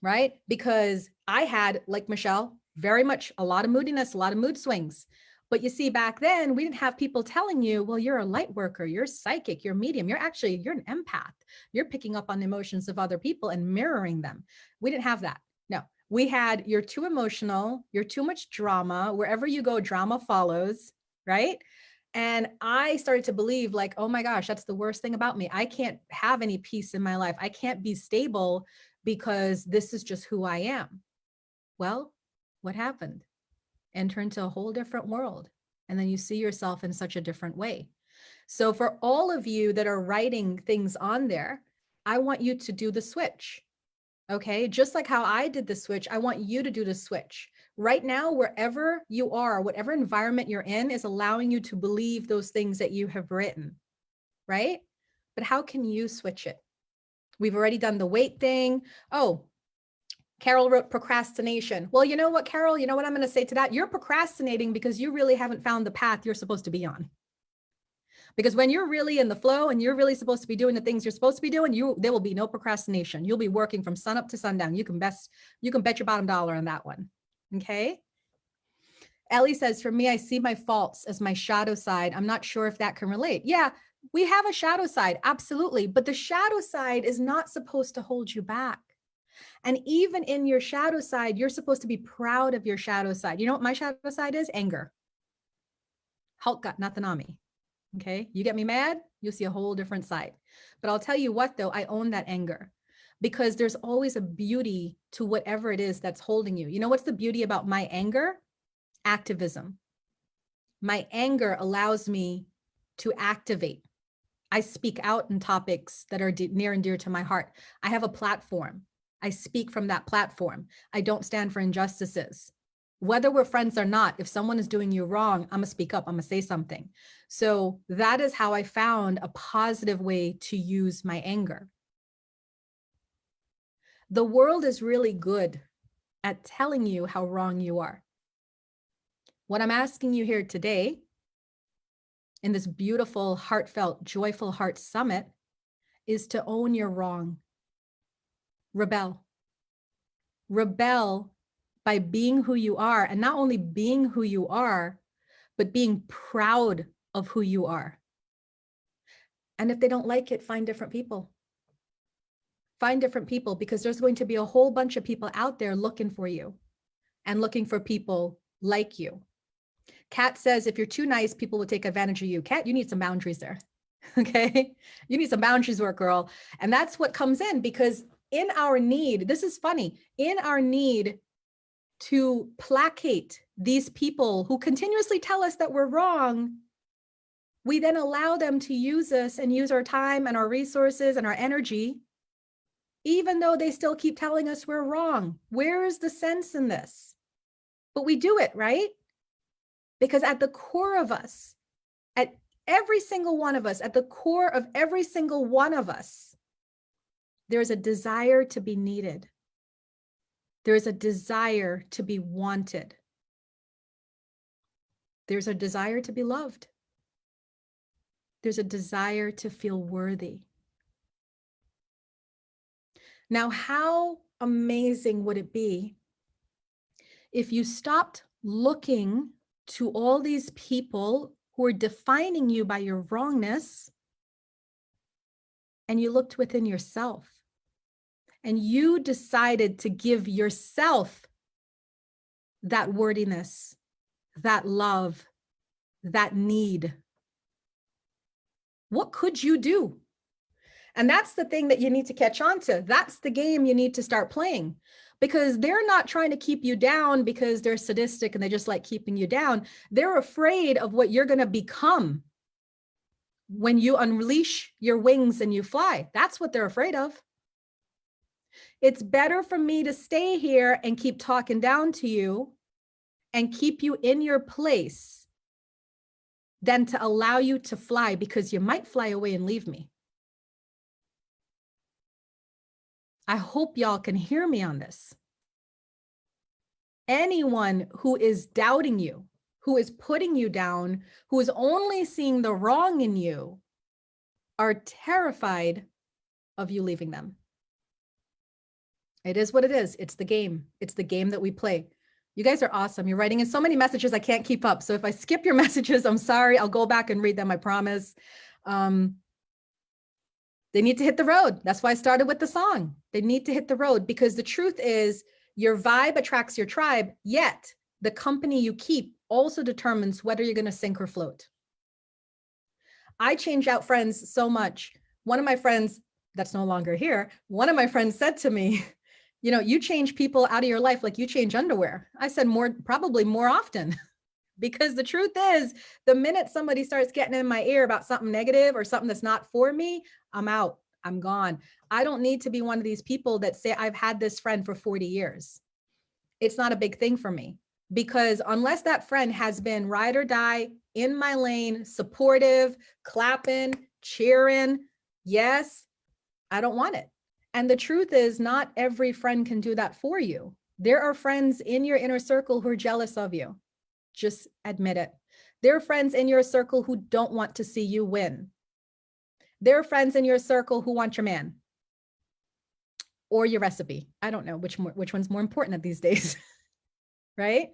right? Because I had, like Michelle, very much a lot of moodiness, a lot of mood swings. But you see, back then, we didn't have people telling you, well, you're a light worker, you're psychic, you're medium, you're an empath. You're picking up on the emotions of other people and mirroring them. We didn't have that. No, we had, you're too emotional, you're too much drama. Wherever you go, drama follows, right? And I started to believe like, oh my gosh, that's the worst thing about me. I can't have any peace in my life. I can't be stable because this is just who I am. Well, what happened? Enter into a whole different world. And then you see yourself in such a different way. So for all of you that are writing things on there, I want you to do the switch. Okay. Just like how I did the switch, I want you to do the switch. Right now, wherever you are, whatever environment you're in is allowing you to believe those things that you have written, right? But how can you switch it? We've already done the weight thing. Oh, Carol wrote procrastination. Well, you know what, Carol, you know what I'm going to say to that? You're procrastinating because you really haven't found the path you're supposed to be on. Because when you're really in the flow and you're really supposed to be doing the things you're supposed to be doing, there will be no procrastination. You'll be working from sun up to sundown. You can bet your bottom dollar on that one. Okay. Ellie says, for me, I see my faults as my shadow side. I'm not sure if that can relate. Yeah, we have a shadow side. Absolutely. But the shadow side is not supposed to hold you back. And even in your shadow side, you're supposed to be proud of your shadow side. You know what my shadow side is? Anger. Hulk got nothing on me. Okay. You get me mad, you'll see a whole different side. But I'll tell you what, though, I own that anger because there's always a beauty to whatever it is that's holding you. You know what's the beauty about my anger? Activism. My anger allows me to activate. I speak out in topics that are near and dear to my heart. I have a platform. I speak from that platform. I don't stand for injustices. Whether we're friends or not, if someone is doing you wrong, I'm gonna speak up, I'm gonna say something. So that is how I found a positive way to use my anger. The world is really good at telling you how wrong you are. What I'm asking you here today in this beautiful, heartfelt, joyful heart summit is to own your wrong. Rebel. Rebel by being who you are, and not only being who you are, but being proud of who you are. And if they don't like it, find different people. Find different people, because there's going to be a whole bunch of people out there looking for you and looking for people like you. Kat says, if you're too nice, people will take advantage of you. Kat, you need some boundaries there. Okay. You need some boundaries work, girl. And that's what comes in, because in our need, this is funny, in our need to placate these people who continuously tell us that we're wrong, we then allow them to use us and use our time and our resources and our energy, even though they still keep telling us we're wrong. Where is the sense in this? But we do it, right? Because at the core of us, at every single one of us, at the core of every single one of us, there's a desire to be needed. There's a desire to be wanted. There's a desire to be loved. There's a desire to feel worthy. Now, how amazing would it be if you stopped looking to all these people who are defining you by your wrongness, and you looked within yourself and you decided to give yourself that worthiness, that love, that need? What could you do? And that's the thing that you need to catch on to. That's the game you need to start playing, because they're not trying to keep you down because they're sadistic and they just like keeping you down. They're afraid of what you're going to become when you unleash your wings and you fly. That's what they're afraid of. It's better for me to stay here and keep talking down to you and keep you in your place than to allow you to fly, because you might fly away and leave me. I hope y'all can hear me on this. Anyone who is doubting you, who is putting you down, who is only seeing the wrong in you, are terrified of you leaving them. It is what it is. It's the game. It's the game that we play. You guys are awesome. You're writing in so many messages, I can't keep up. So if I skip your messages, I'm sorry. I'll go back and read them, I promise. They need to hit the road. That's why I started with the song. They need to hit the road, because the truth is your vibe attracts your tribe, yet the company you keep also determines whether you're going to sink or float. I change out friends so much. One of my friends that's no longer here, one of my friends said to me, you know, you change people out of your life like you change underwear. I said probably more often, because the truth is, the minute somebody starts getting in my ear about something negative or something that's not for me, I'm out, I'm gone. I don't need to be one of these people that say I've had this friend for 40 years. It's not a big thing for me, because unless that friend has been ride or die in my lane, supportive, clapping, cheering, yes, I don't want it. And the truth is, not every friend can do that for you. There are friends in your inner circle who are jealous of you. Just admit it. There are friends in your circle who don't want to see you win. There are friends in your circle who want your man or your recipe. I don't know which one's more important these days, right?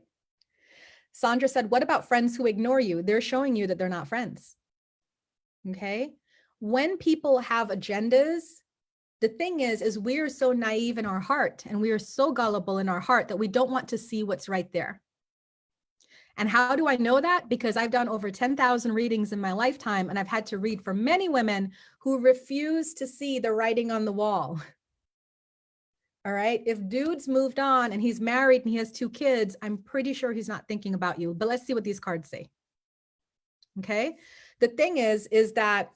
Sandra said, what about friends who ignore you? They're showing you that they're not friends. Okay. When people have agendas, the thing is we are so naive in our heart, and we are so gullible in our heart that we don't want to see what's right there. And how do I know that? Because I've done over 10,000 readings in my lifetime, and I've had to read for many women who refuse to see the writing on the wall. All right. If dude's moved on and he's married and he has 2 kids, I'm pretty sure he's not thinking about you. But let's see what these cards say. Okay. The thing is that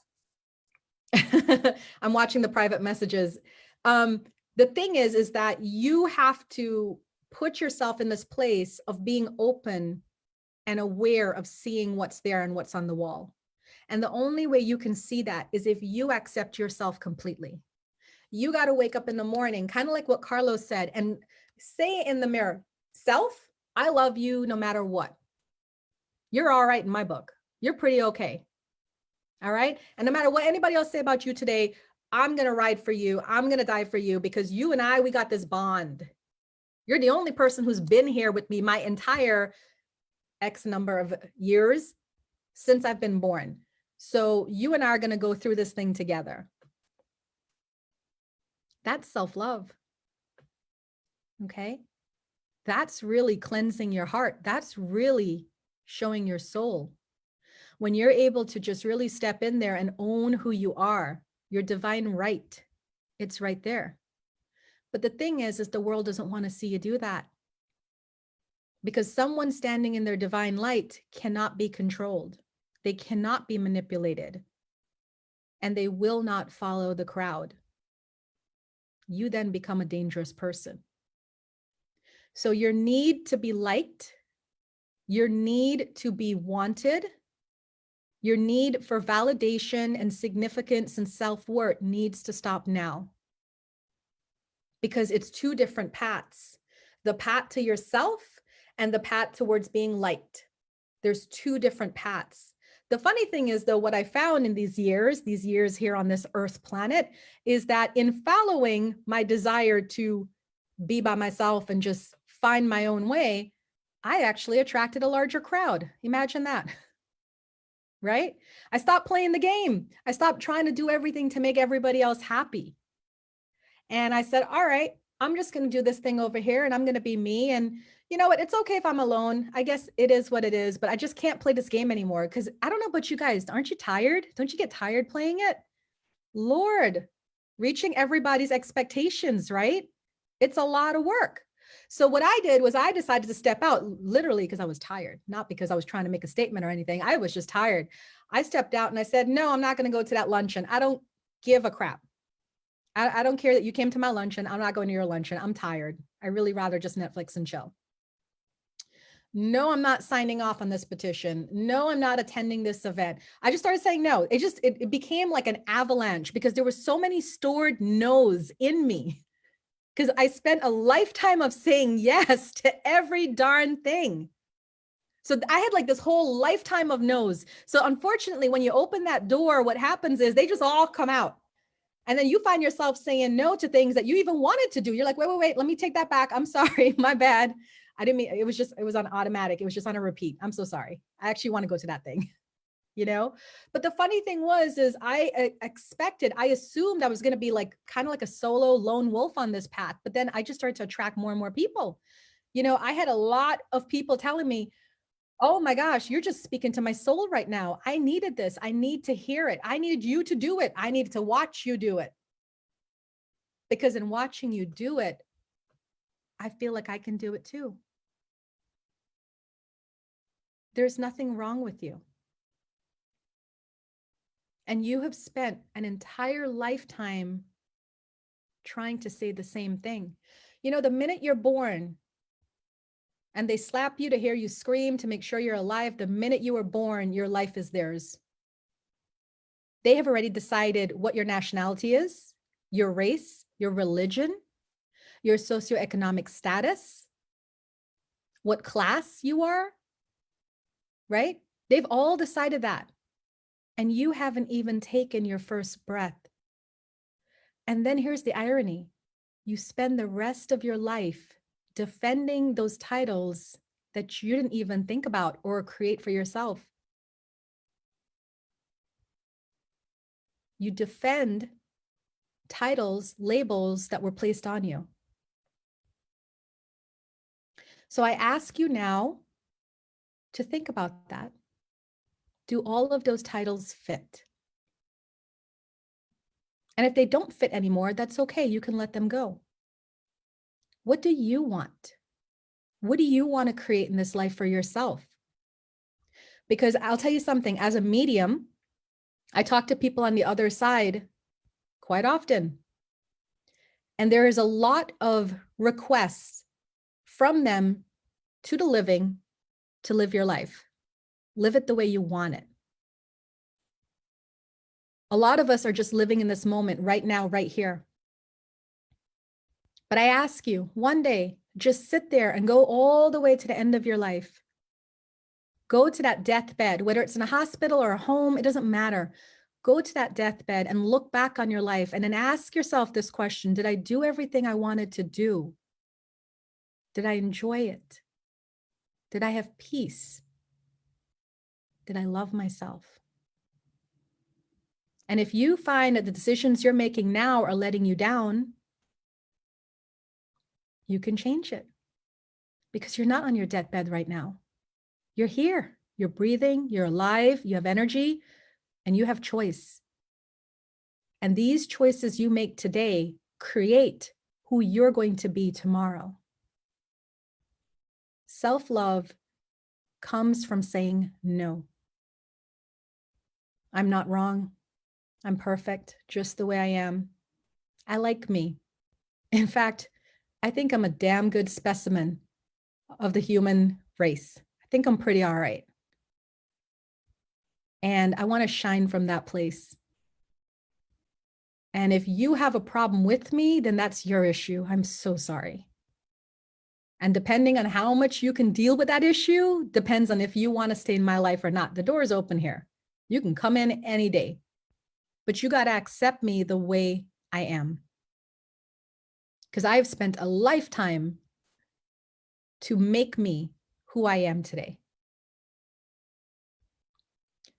I'm watching the private messages. The thing is that you have to put yourself in this place of being open and aware of seeing what's there and what's on the wall. And the only way you can see that is if you accept yourself completely. You got to wake up in the morning, kind of like what Carlos said, and say in the mirror, self, I love you no matter what. You're all right in my book. You're pretty okay. All right. And no matter what anybody else say about you today, I'm going to ride for you. I'm going to die for you, because you and I, we got this bond. You're the only person who's been here with me my entire X number of years since I've been born. So you and I are going to go through this thing together. That's self-love. Okay. That's really cleansing your heart. That's really showing your soul. When you're able to just really step in there and own who you are, your divine right, it's right there. But the thing is the world doesn't want to see you do that, because someone standing in their divine light cannot be controlled. They cannot be manipulated, and they will not follow the crowd. You then become a dangerous person. So your need to be liked, your need to be wanted, your need for validation and significance and self-worth needs to stop now. Because it's 2 different paths. The path to yourself and the path towards being liked. There's 2 different paths. The funny thing is, though, what I found in these years here on this Earth planet, is that in following my desire to be by myself and just find my own way, I actually attracted a larger crowd. Imagine that. Right? I stopped playing the game. I stopped trying to do everything to make everybody else happy. And I said, all right, I'm just going to do this thing over here, and I'm going to be me. And you know what? It's okay if I'm alone. I guess it is what it is, but I just can't play this game anymore, because I don't know about you guys. Aren't you tired? Don't you get tired playing it? Lord, reaching everybody's expectations, right? It's a lot of work. So what I did was I decided to step out, literally because I was tired, not because I was trying to make a statement or anything. I was just tired. I stepped out and I said, no, I'm not going to go to that luncheon. I don't give a crap. I don't care that you came to my luncheon. I'm not going to your luncheon. I'm tired. I really rather just Netflix and chill. No, I'm not signing off on this petition. No, I'm not attending this event. I just started saying no. It became like an avalanche, because there were so many stored no's in me. because I spent a lifetime of saying yes to every darn thing. So I had like this whole lifetime of no's. So unfortunately, when you open that door, what happens is they just all come out. And then you find yourself saying no to things that you even wanted to do. You're like, wait, let me take that back. I'm sorry, my bad. I didn't mean, it was on automatic. It was just on a repeat. I'm so sorry. I actually want to go to that thing, you know? But the funny thing is I assumed I was going to be like, kind of like a solo lone wolf on this path. But then I just started to attract more and more people. You know, I had a lot of people telling me, oh my gosh, you're just speaking to my soul right now. I needed this. I need to hear it. I needed you to do it. I needed to watch you do it. Because in watching you do it, I feel like I can do it too. There's nothing wrong with you. And you have spent an entire lifetime trying to say the same thing. You know, the minute you're born, and they slap you to hear you scream to make sure you're alive, the minute you were born, your life is theirs. They have already decided what your nationality is, your race, your religion, your socioeconomic status, what class you are, right? They've all decided that. And you haven't even taken your first breath. And then here's the irony. You spend the rest of your life defending those titles that you didn't even think about or create for yourself. You defend titles, labels that were placed on you. So I ask you now to think about that. Do all of those titles fit? And if they don't fit anymore, that's okay. You can let them go. What do you want? What do you want to create in this life for yourself? Because I'll tell you something, as a medium, I talk to people on the other side quite often. And there is a lot of requests from them to the living to live your life. Live it the way you want it. A lot of us are just living in this moment right now, right here. But I ask you, one day, just sit there and go all the way to the end of your life. Go to that deathbed, whether it's in a hospital or a home, it doesn't matter. Go to that deathbed and look back on your life and then ask yourself this question: did I do everything I wanted to do? Did I enjoy it? Did I have peace? Did I love myself? And if you find that the decisions you're making now are letting you down, you can change it, because you're not on your deathbed right now. You're here, you're breathing, you're alive, you have energy, and you have choice. And these choices you make today create who you're going to be tomorrow. Self-love comes from saying no. I'm not wrong. I'm perfect just the way I am. I like me. In fact, I think I'm a damn good specimen of the human race. I think I'm pretty all right. And I want to shine from that place. And if you have a problem with me, then that's your issue. I'm so sorry. And depending on how much you can deal with that issue, depends on if you want to stay in my life or not. The door is open here. You can come in any day, but you got to accept me the way I am. Because I've spent a lifetime to make me who I am today.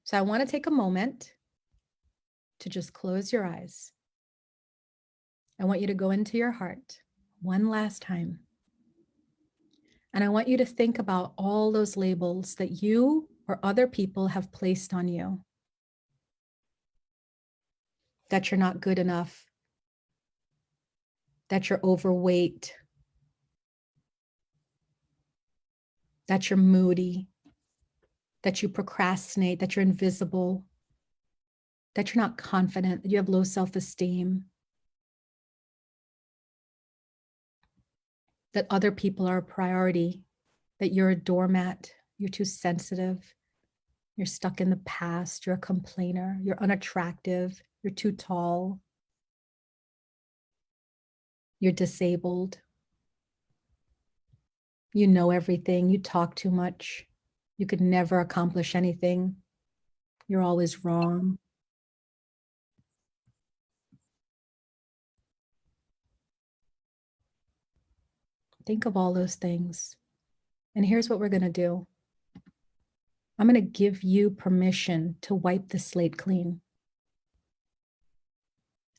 So I want to take a moment to just close your eyes. I want you to go into your heart one last time. And I want you to think about all those labels that you or other people have placed on you. That you're not good enough, that you're overweight, that you're moody, that you procrastinate, that you're invisible, that you're not confident, that you have low self-esteem, that other people are a priority, that you're a doormat, you're too sensitive, you're stuck in the past, you're a complainer, you're unattractive, you're too tall, You're disabled. You know everything. You talk too much. You could never accomplish anything. You're always wrong. Think of all those things. And here's what we're going to do. I'm going to give you permission to wipe the slate clean.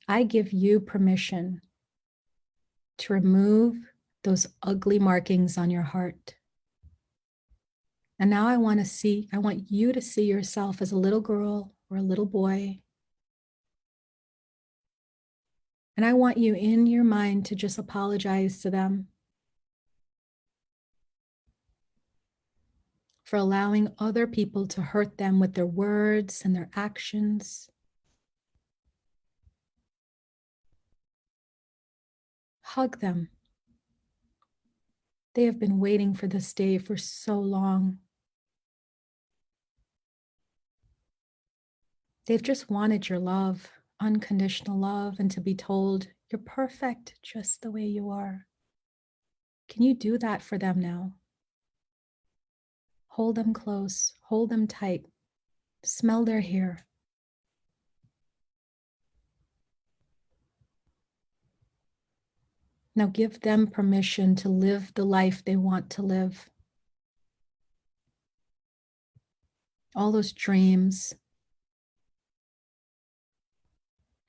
I give you permission to remove those ugly markings on your heart. And now I want you to see yourself as a little girl or a little boy. And I want you in your mind to just apologize to them for allowing other people to hurt them with their words and their actions. Hug them. They have been waiting for this day for so long. They've just wanted your love, unconditional love, and to be told, you're perfect just the way you are. Can you do that for them now? Hold them close, hold them tight, smell their hair. Now give them permission to live the life they want to live. All those dreams,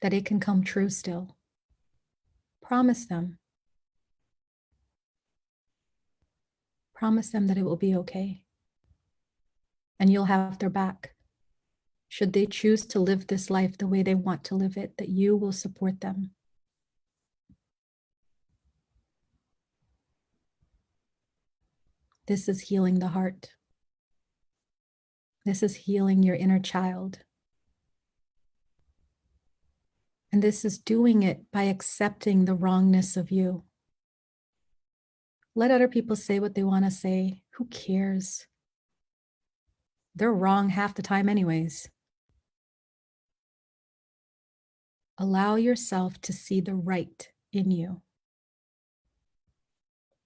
that it can come true still. Promise them. Promise them that it will be okay. And you'll have their back. Should they choose to live this life the way they want to live it, that you will support them. This is healing the heart. This is healing your inner child. And this is doing it by accepting the wrongness of you. Let other people say what they want to say. Who cares? They're wrong half the time anyways. Allow yourself to see the right in you.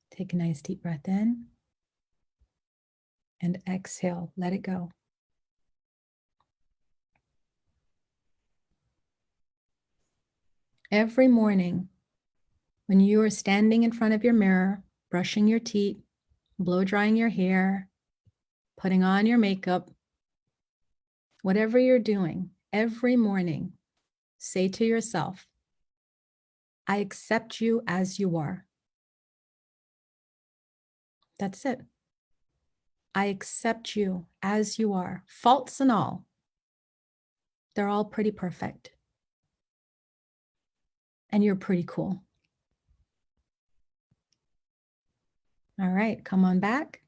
Take a nice deep breath in and exhale. Let it go. Every morning, when you are standing in front of your mirror, brushing your teeth, blow drying your hair, putting on your makeup, whatever you're doing, every morning, say to yourself, I accept you as you are. That's it. I accept you as you are, faults and all. They're all pretty perfect. And you're pretty cool. All right, come on back.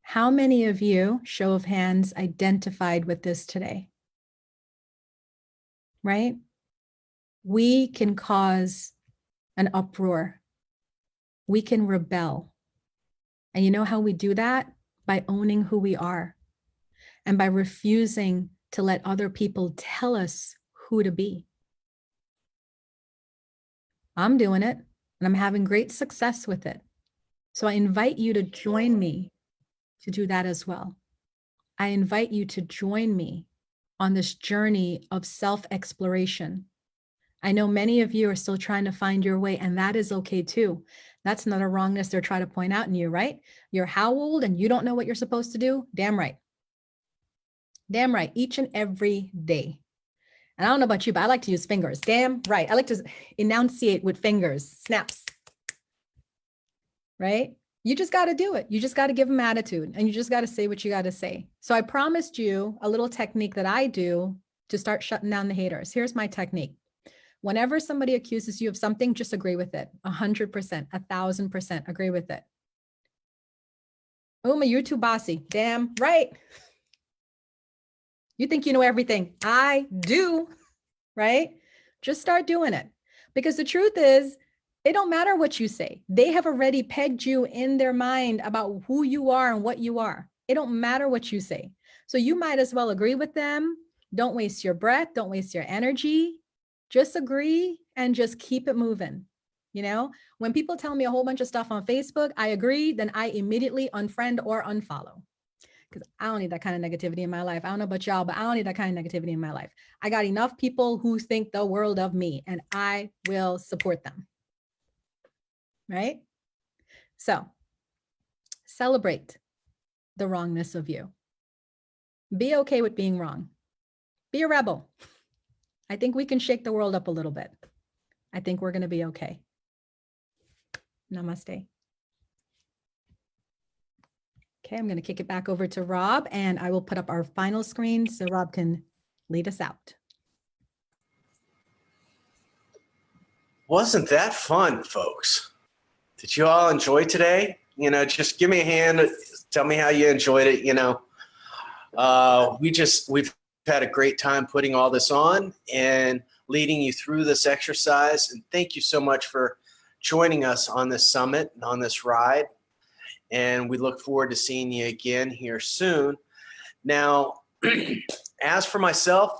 How many of you, show of hands, identified with this today? Right? We can cause an uproar. We can rebel. And you know how we do that? By owning who we are and by refusing to let other people tell us who to be. I'm doing it and I'm having great success with it. So I invite you to join me to do that as well. I invite you to join me on this journey of self-exploration. I know many of you are still trying to find your way, and that is okay too. That's not a wrongness they're trying to point out in you, right? You're how old and you don't know what you're supposed to do? Damn right. Damn right, each and every day. And I don't know about you, but I like to use fingers. Damn right. I like to enunciate with fingers, snaps, right? You just got to do it. You just got to give them attitude and you just got to say what you got to say. So I promised you a little technique that I do to start shutting down the haters. Here's my technique. Whenever somebody accuses you of something, just agree with it. 100%, 1000% agree with it. Uma, you're too bossy. Damn right. You think you know everything. I do, right? Just start doing it. Because the truth is, it don't matter what you say. They have already pegged you in their mind about who you are and what you are. It don't matter what you say. So you might as well agree with them. Don't waste your breath. Don't waste your energy. Just agree and just keep it moving. You know, when people tell me a whole bunch of stuff on Facebook, I agree, then I immediately unfriend or unfollow, because I don't need that kind of negativity in my life. I don't know about y'all, but I don't need that kind of negativity in my life. I got enough people who think the world of me, and I will support them. Right? So celebrate the wrongness of you. Be okay with being wrong. Be a rebel. I think we can shake the world up a little bit. I think we're going to be okay. Namaste. Okay, I'm going to kick it back over to Rob, and I will put up our final screen so Rob can lead us out. Wasn't that fun, folks? Did you all enjoy today? You know, just give me a hand. Tell me how you enjoyed it. You know, we've had a great time putting all this on and leading you through this exercise. And thank you so much for joining us on this summit and on this ride. And we look forward to seeing you again here soon. Now, as for myself,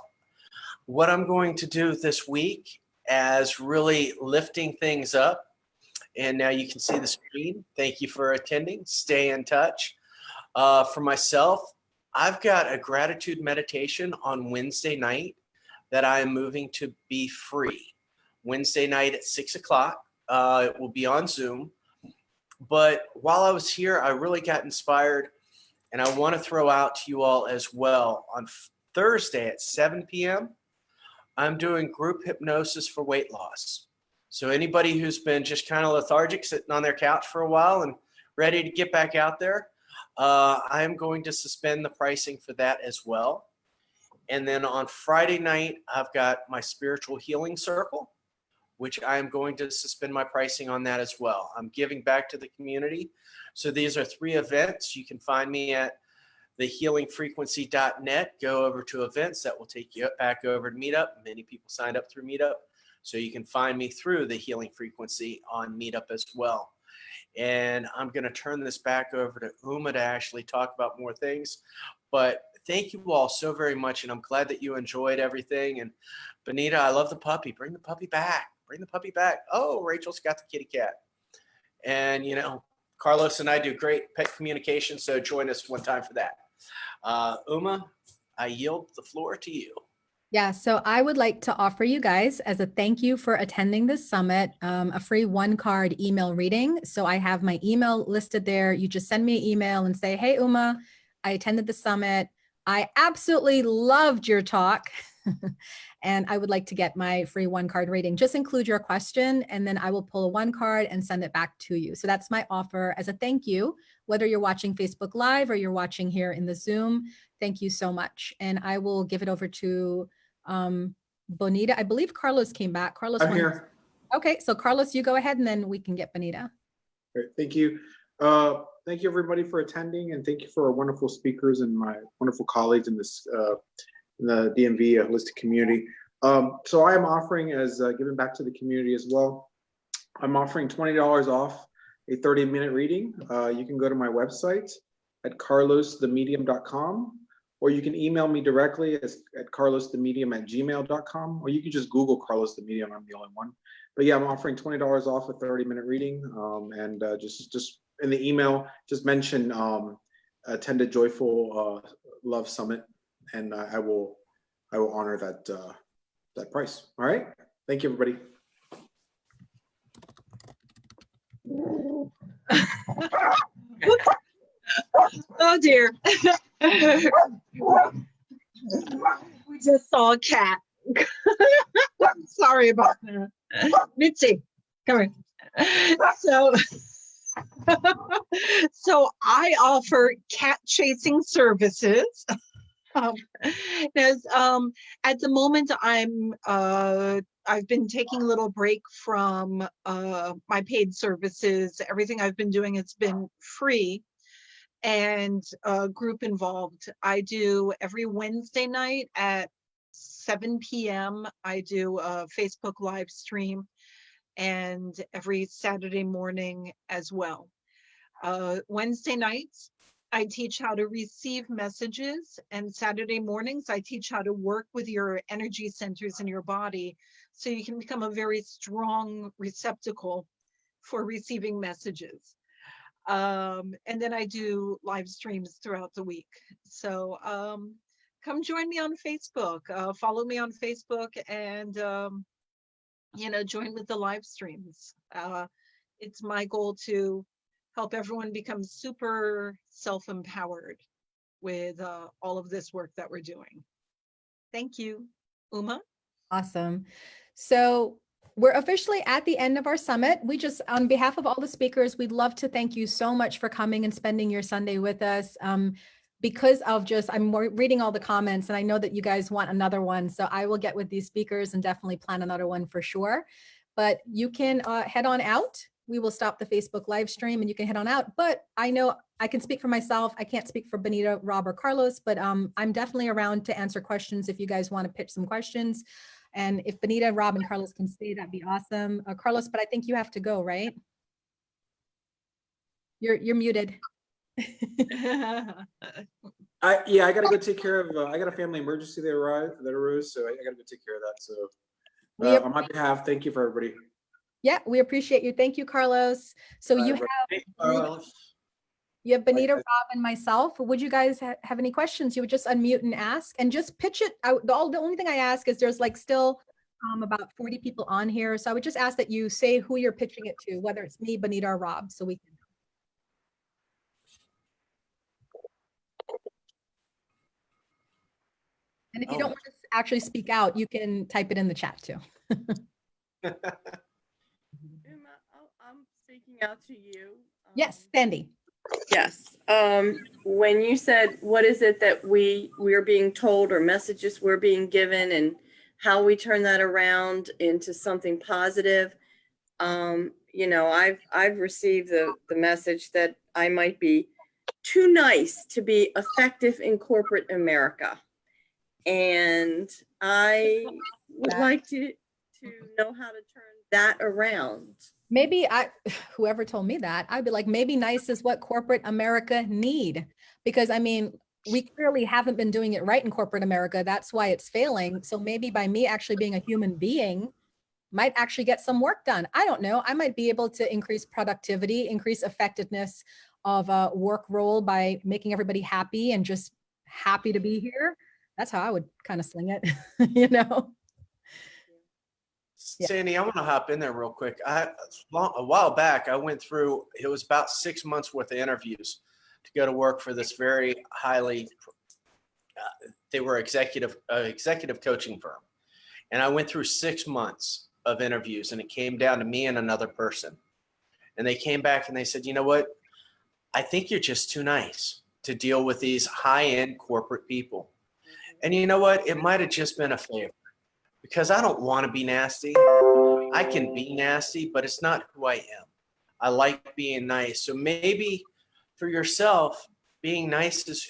what I'm going to do this week as really lifting things up, and now you can see the screen. Thank you for attending. Stay in touch. For myself, I've got a gratitude meditation on Wednesday night that I am moving to be free. Wednesday night at 6 o'clock. It will be on Zoom. But while I was here, I really got inspired, and I want to throw out to you all as well. On Thursday at 7 p.m., I'm doing group hypnosis for weight loss. So anybody who's been just kind of lethargic, sitting on their couch for a while and ready to get back out there, I'm going to suspend the pricing for that as well. And then on Friday night, I've got my spiritual healing circle, which I'm going to suspend my pricing on that as well. I'm giving back to the community. So these are 3 events. You can find me at thehealingfrequency.net. Go over to events. That will take you back over to Meetup. Many people signed up through Meetup. So you can find me through the Healing Frequency on Meetup as well. And I'm going to turn this back over to Uma to actually talk about more things. But thank you all so very much. And I'm glad that you enjoyed everything. And Bonita, I love the puppy. Bring the puppy back. Bring the puppy back. Oh, Rachel's got the kitty cat. And, you know, Carlos and I do great pet communication. So join us one time for that. Uma, I yield the floor to you. Yeah, so I would like to offer you guys, as a thank you for attending this summit, a free 1-card email reading. So I have my email listed there. You just send me an email and say, hey, Uma, I attended the summit. I absolutely loved your talk. And I would like to get my free 1-card reading. Just include your question, and then I will pull a 1 card and send it back to you. So that's my offer as a thank you, whether you're watching Facebook Live or you're watching here in the Zoom. Thank you so much. And I will give it over to Bonita. I believe Carlos came back. Carlos, I'm here. Okay, so Carlos, you go ahead and then we can get Bonita. Great. Thank you. Thank you everybody for attending, and thank you for our wonderful speakers and my wonderful colleagues in this in the DMV holistic community. So I am offering, as giving back to the community as well, I'm offering $20 off a 30-minute reading. You can go to my website at carlosthemedium.com, or you can email me directly at carlosthemedium@gmail.com, or you can just Google Carlos the Medium. I'm the only one. But yeah, I'm offering $20 off a 30-minute reading, and just in the email, just mention attend a Joyful Love Summit, and I will honor that price. All right. Thank you, everybody. Oh dear. We just saw a cat. Sorry about that. Mitzi, come here. So I offer cat chasing services. At the moment, I've been taking a little break from my paid services. Everything I've been doing has been free and group involved. I do every Wednesday night at 7 p.m. I do a Facebook live stream, and every Saturday morning as well. Wednesday nights, I teach how to receive messages, and Saturday mornings, I teach how to work with your energy centers in your body so you can become a very strong receptacle for receiving messages. And then I do live streams throughout the week. So come join me on Facebook, follow me on Facebook, and join with the live streams. It's my goal to help everyone become super self-empowered with all of this work that we're doing. Thank you. Uma? Awesome. So we're officially at the end of our summit. We just, on behalf of all the speakers, we'd love to thank you so much for coming and spending your Sunday with us. Because of I'm reading all the comments, and I know that you guys want another one. So I will get with these speakers and definitely plan another one for sure. But you can head on out. We will stop the Facebook live stream and you can head on out. But I know I can speak for myself. I can't speak for Bonita, Rob, or Carlos, but I'm definitely around to answer questions if you guys want to pitch some questions. And if Bonita, Rob, and Carlos can stay, that'd be awesome. Carlos, but I think you have to go, right? You're muted. Yeah, I gotta go take care of. I got a family emergency that arose, so I gotta go take care of that. So, on my behalf, thank you for everybody. Yeah, we appreciate you. Thank you, Carlos. So you have Bonita, Rob, and myself. Would you guys have any questions? You would just unmute and ask, and just pitch it. The only thing I ask is there's like still about 40 people on here, so I would just ask that you say who you're pitching it to, whether it's me, Bonita, or Rob, so we can. And if you don't want to actually speak out, you can type it in the chat too. Uma, I'm speaking out to you. Yes, Sandy. Yes. When you said, what is it that we're being told, or messages we're being given, and how we turn that around into something positive, I've received the message that I might be too nice to be effective in corporate America. And I would like to know how to turn that around. Maybe whoever told me that, I'd be like, maybe nice is what corporate America need. Because I mean, we clearly haven't been doing it right in corporate America. That's why it's failing. So maybe by me actually being a human being might actually get some work done. I don't know. I might be able to increase productivity, increase effectiveness of a work role by making everybody happy and just happy to be here. That's how I would kind of sling it, Yeah. Sandy, I want to hop in there real quick. A while back, I went through, it was about 6 months worth of interviews to go to work for this very highly, they were executive coaching firm. And I went through 6 months of interviews, and it came down to me and another person. And they came back and they said, you know what? I think you're just too nice to deal with these high-end corporate people. And you know what? It might have just been a favor, because I don't want to be nasty. I can be nasty, but it's not who I am. I like being nice. So maybe for yourself, being nice is